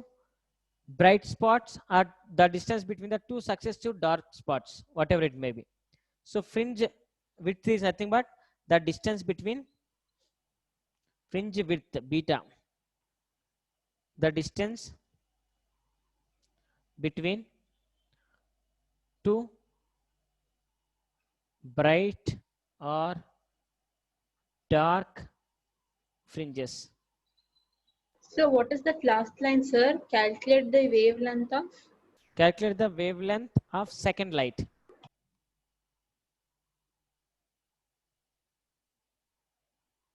bright spots or the distance between the two successive dark spots, whatever it may be. So fringe width is nothing but the distance between fringe width beta, the distance between two bright or dark fringes. So what is that last line, sir? Calculate the wavelength of. Calculate the wavelength of second light.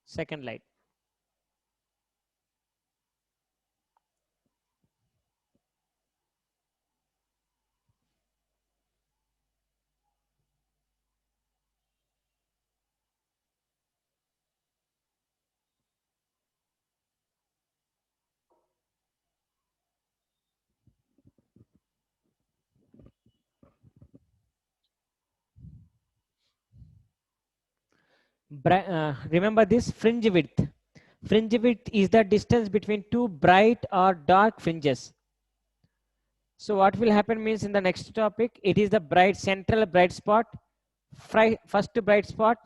Second light. Remember this fringe width. Fringe width is the distance between two bright or dark fringes. So what will happen means in the next topic, it is the bright central bright spot, first bright spot,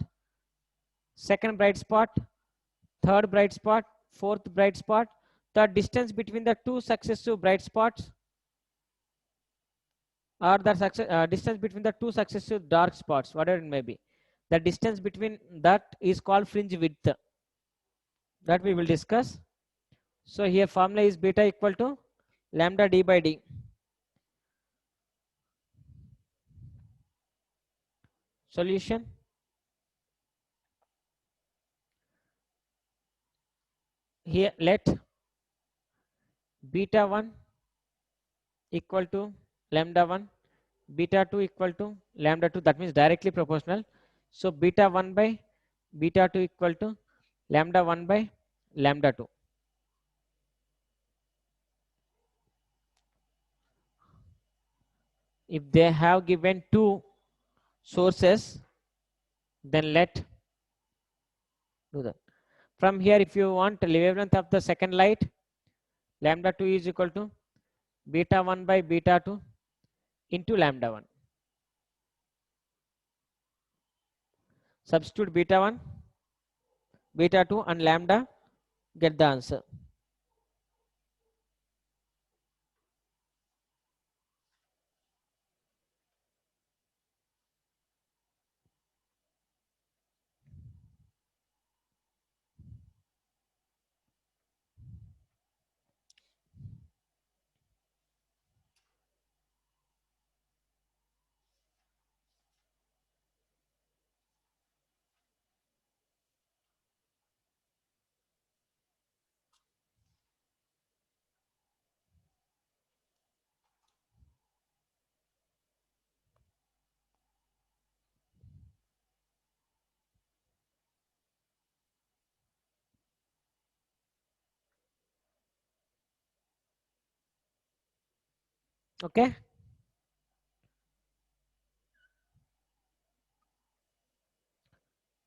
second bright spot, third bright spot, fourth bright spot. The distance between the two successive bright spots or the distance between the two successive dark spots, whatever it may be. The distance between that is called fringe width. That we will discuss. So here formula is beta equal to lambda d by d. Solution. Here let beta 1 equal to lambda 1, beta 2 equal to lambda 2, that means directly proportional. So beta 1 by beta 2 equal to lambda 1 by lambda 2. If they have given two sources, then let do that. From here, if you want the wavelength of the second light, lambda 2 is equal to beta 1 by beta 2 into lambda 1. Substitute beta 1, beta 2 and lambda, get the answer. Okay.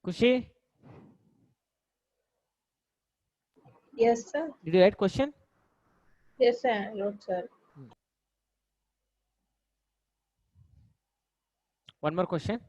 Kushi, Yes, sir. did you write question? Yes, sir. I wrote, sir. One more question.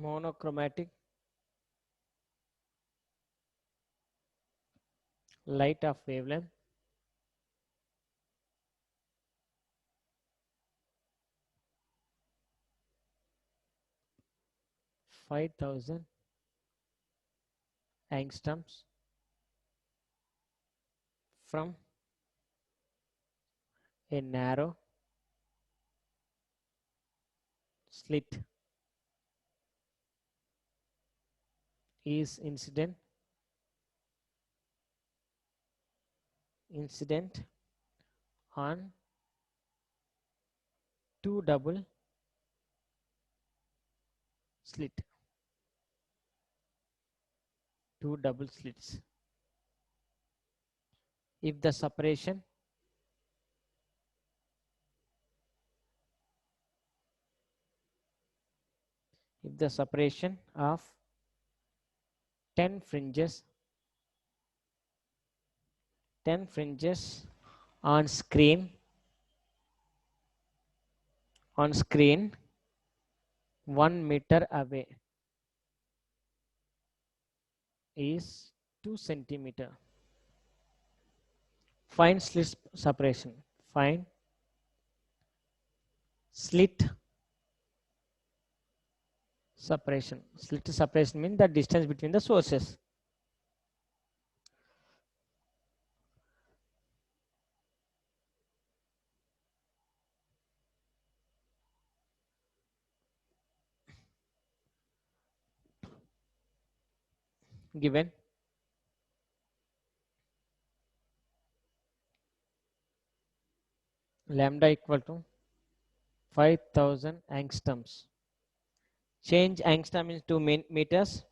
Monochromatic light of wavelength 5000 angstroms from a narrow slit is incident on two double slit, two double slits. If the separation of 10 fringes on screen 1 meter away is 2 centimeter. Find slit separation. Find slit separation. Slit separation means the distance between the sources. Given lambda equal to 5000 angstroms. Change angstrom into meters.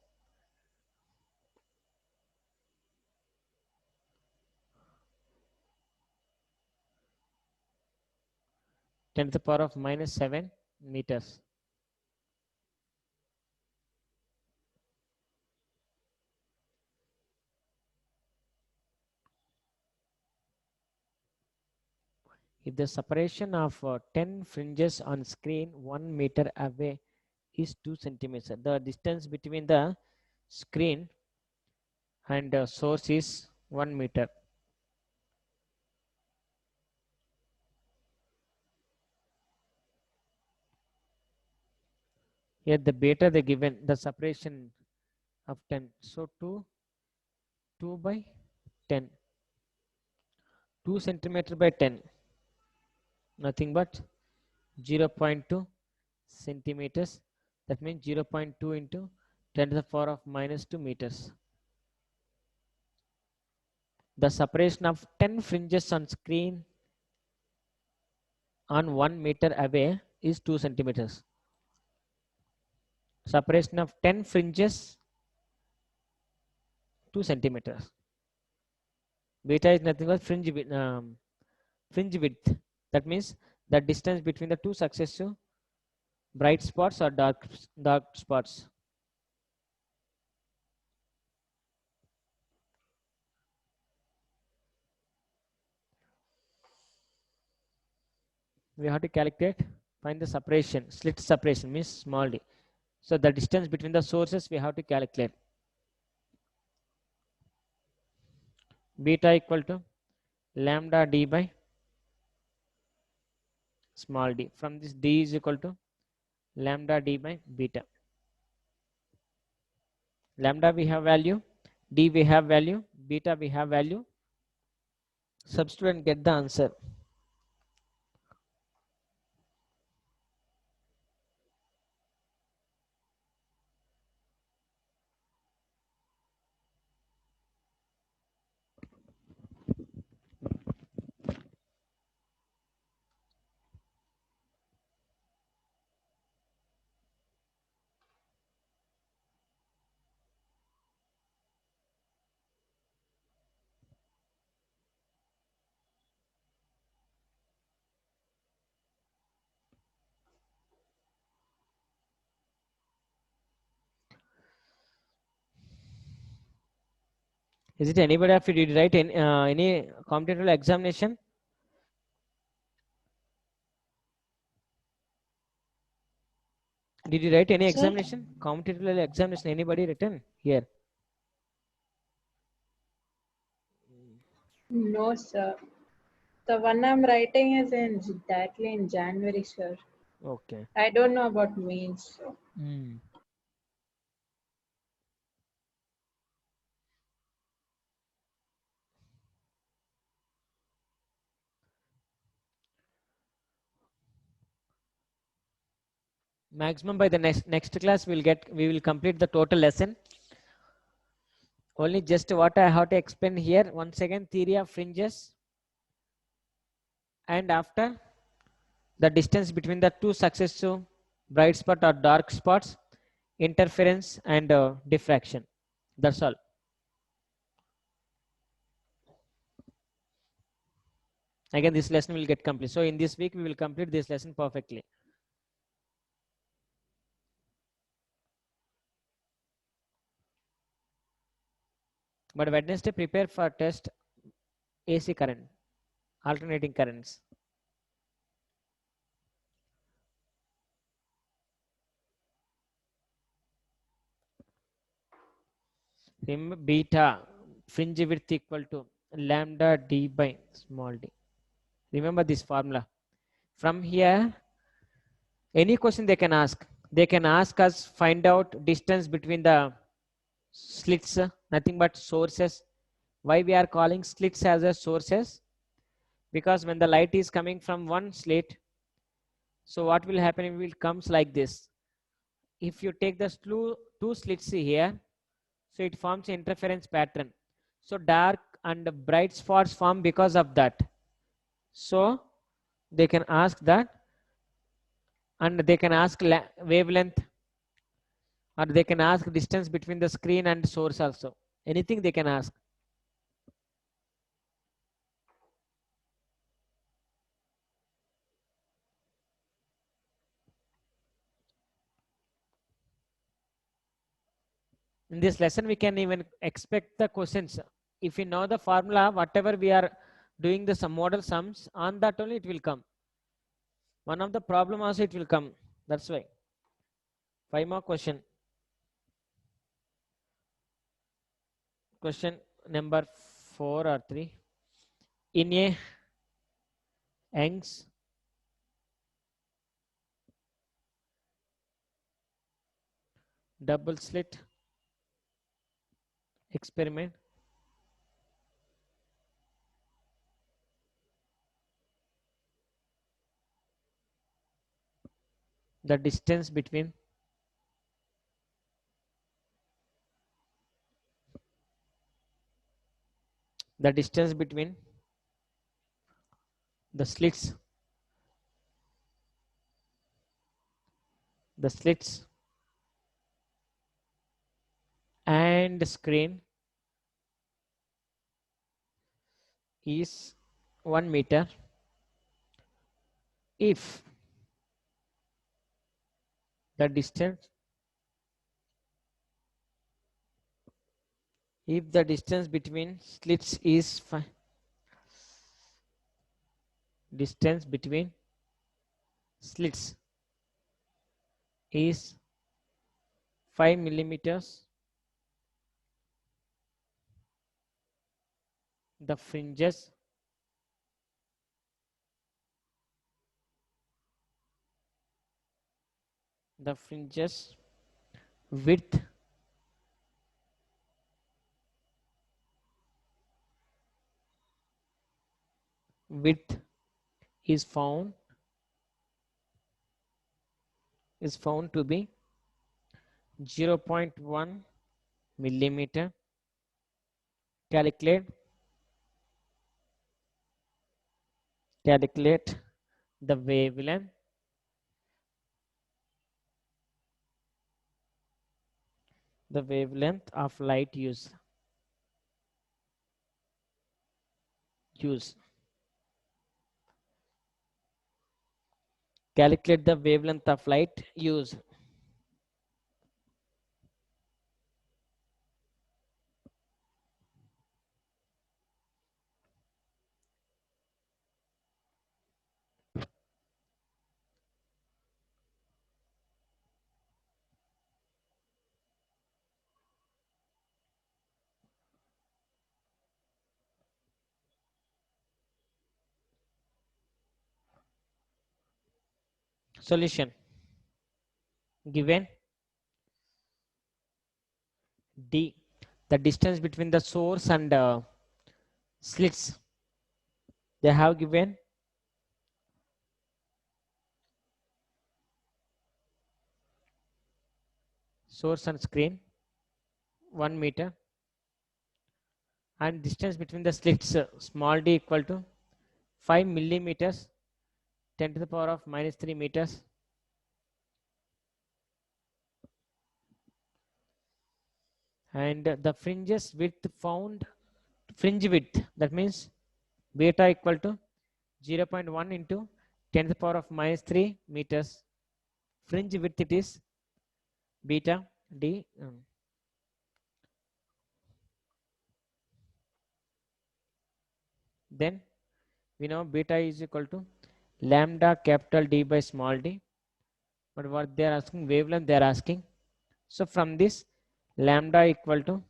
10 to the power of minus 7 meters. If the separation of 10 fringes on screen 1 meter away is 2 centimeters, the distance between the screen and source is 1 meter. Here the beta they given the separation of 10. So 2 by 10. 2 centimeter by 10. Nothing but 0.2 centimeters. That means 0.2 into 10 to the power of minus 2 meters. The separation of 10 fringes on screen on 1 meter away is 2 centimeters. Separation of 10 fringes 2 centimeters. Beta is nothing but fringe width. That means the distance between the two successive bright spots or dark spots. We have to calculate, find the separation. Slit separation means small d. So the distance between the sources we have to calculate. Beta equal to lambda d by small d. From this d is equal to lambda d by beta. Lambda we have value, d we have value, beta we have value. Substitute and get the answer. Is it anybody of you did write any competitive examination? Did you write any Sir? examination? Competitive examination, anybody written here? No, sir. The one I'm writing is directly in January, sir. Okay. I don't know about mains. So. Maximum by the next class we will complete the total lesson. Only just what I have to explain here. Once again, theory of fringes. And after the distance between the two successive bright spot or dark spots, interference and diffraction. That's all. Again, this lesson will get complete. So in this week, we will complete this lesson perfectly. But Wednesday, prepare for test AC current, alternating currents. Remember beta fringe width equal to lambda d by small d. Remember this formula. From here, any question they can ask. They can ask us find out distance between the slits, nothing but sources. Why we are calling slits as a sources? Because when the light is coming from one slit, so what will happen? It will comes like this. If you take the two slits here, so it forms interference pattern. So dark and bright spots form because of that. So they can ask that, and they can ask wavelength, or they can ask distance between the screen and source also. Anything they can ask. In this lesson, we can even expect the questions. If we know the formula, whatever we are doing the some model sums, on that only it will come. One of the problem also it will come. That's why. 5 more question. Question number 4 or 3. In a Young's double slit experiment, the distance between the slits and screen is 1 meter if the distance between slits is distance between slits is 5 millimeters, the fringes width is found to be 0.1 millimeter. Calculate the wavelength of light used. Calculate the wavelength of light used. Solution. Given D, the distance between the source and slits, they have given source and screen 1 meter. and distance between the slits small d equal to 5 millimeters 10 to the power of minus 3 meters. And the fringes width found, fringe width, that means beta equal to 0.1 into 10 to the power of minus 3 meters. Fringe width it is beta d. Then we know beta is equal to lambda capital D by small d. But what they are asking, wavelength they are asking. So from this, lambda equal to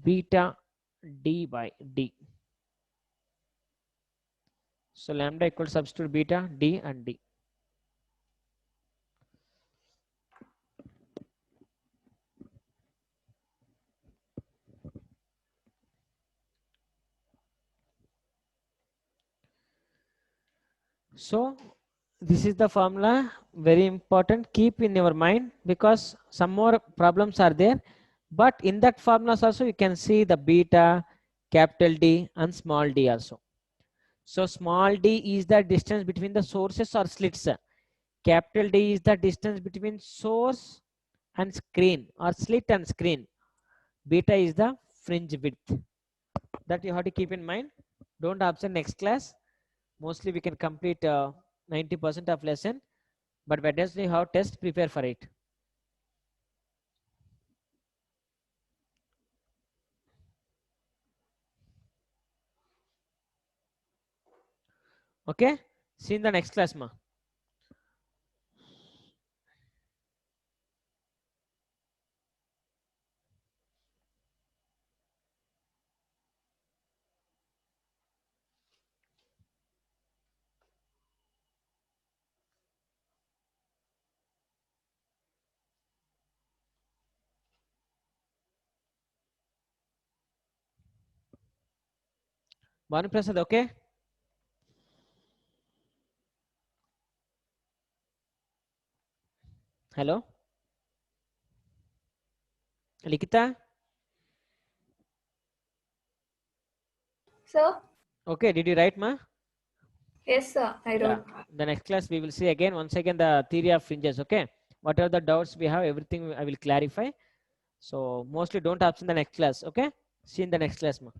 beta d by d. So lambda equal to substitute beta, d and d. So this is the formula, very important, keep in your mind, because some more problems are there. But in that formulas also you can see the beta, capital D and small d also. So small d is the distance between the sources or slits. Capital D is the distance between source and screen or slit and screen. Beta is the fringe width. That you have to keep in mind. Don't absent next class. Mostly we can complete 90% of lesson. But Wednesday you have test, prepare for it. Okay, see you in the next class, ma. Banu Prasad, okay? Hello? Likita? Sir? Okay, did you write, ma? Yes, sir. I Yeah. wrote. The next class we will see again, once again, the theory of fringes, okay? Whatever the doubts we have, everything I will clarify. So mostly don't absent the next class, okay? See you in the next class, ma.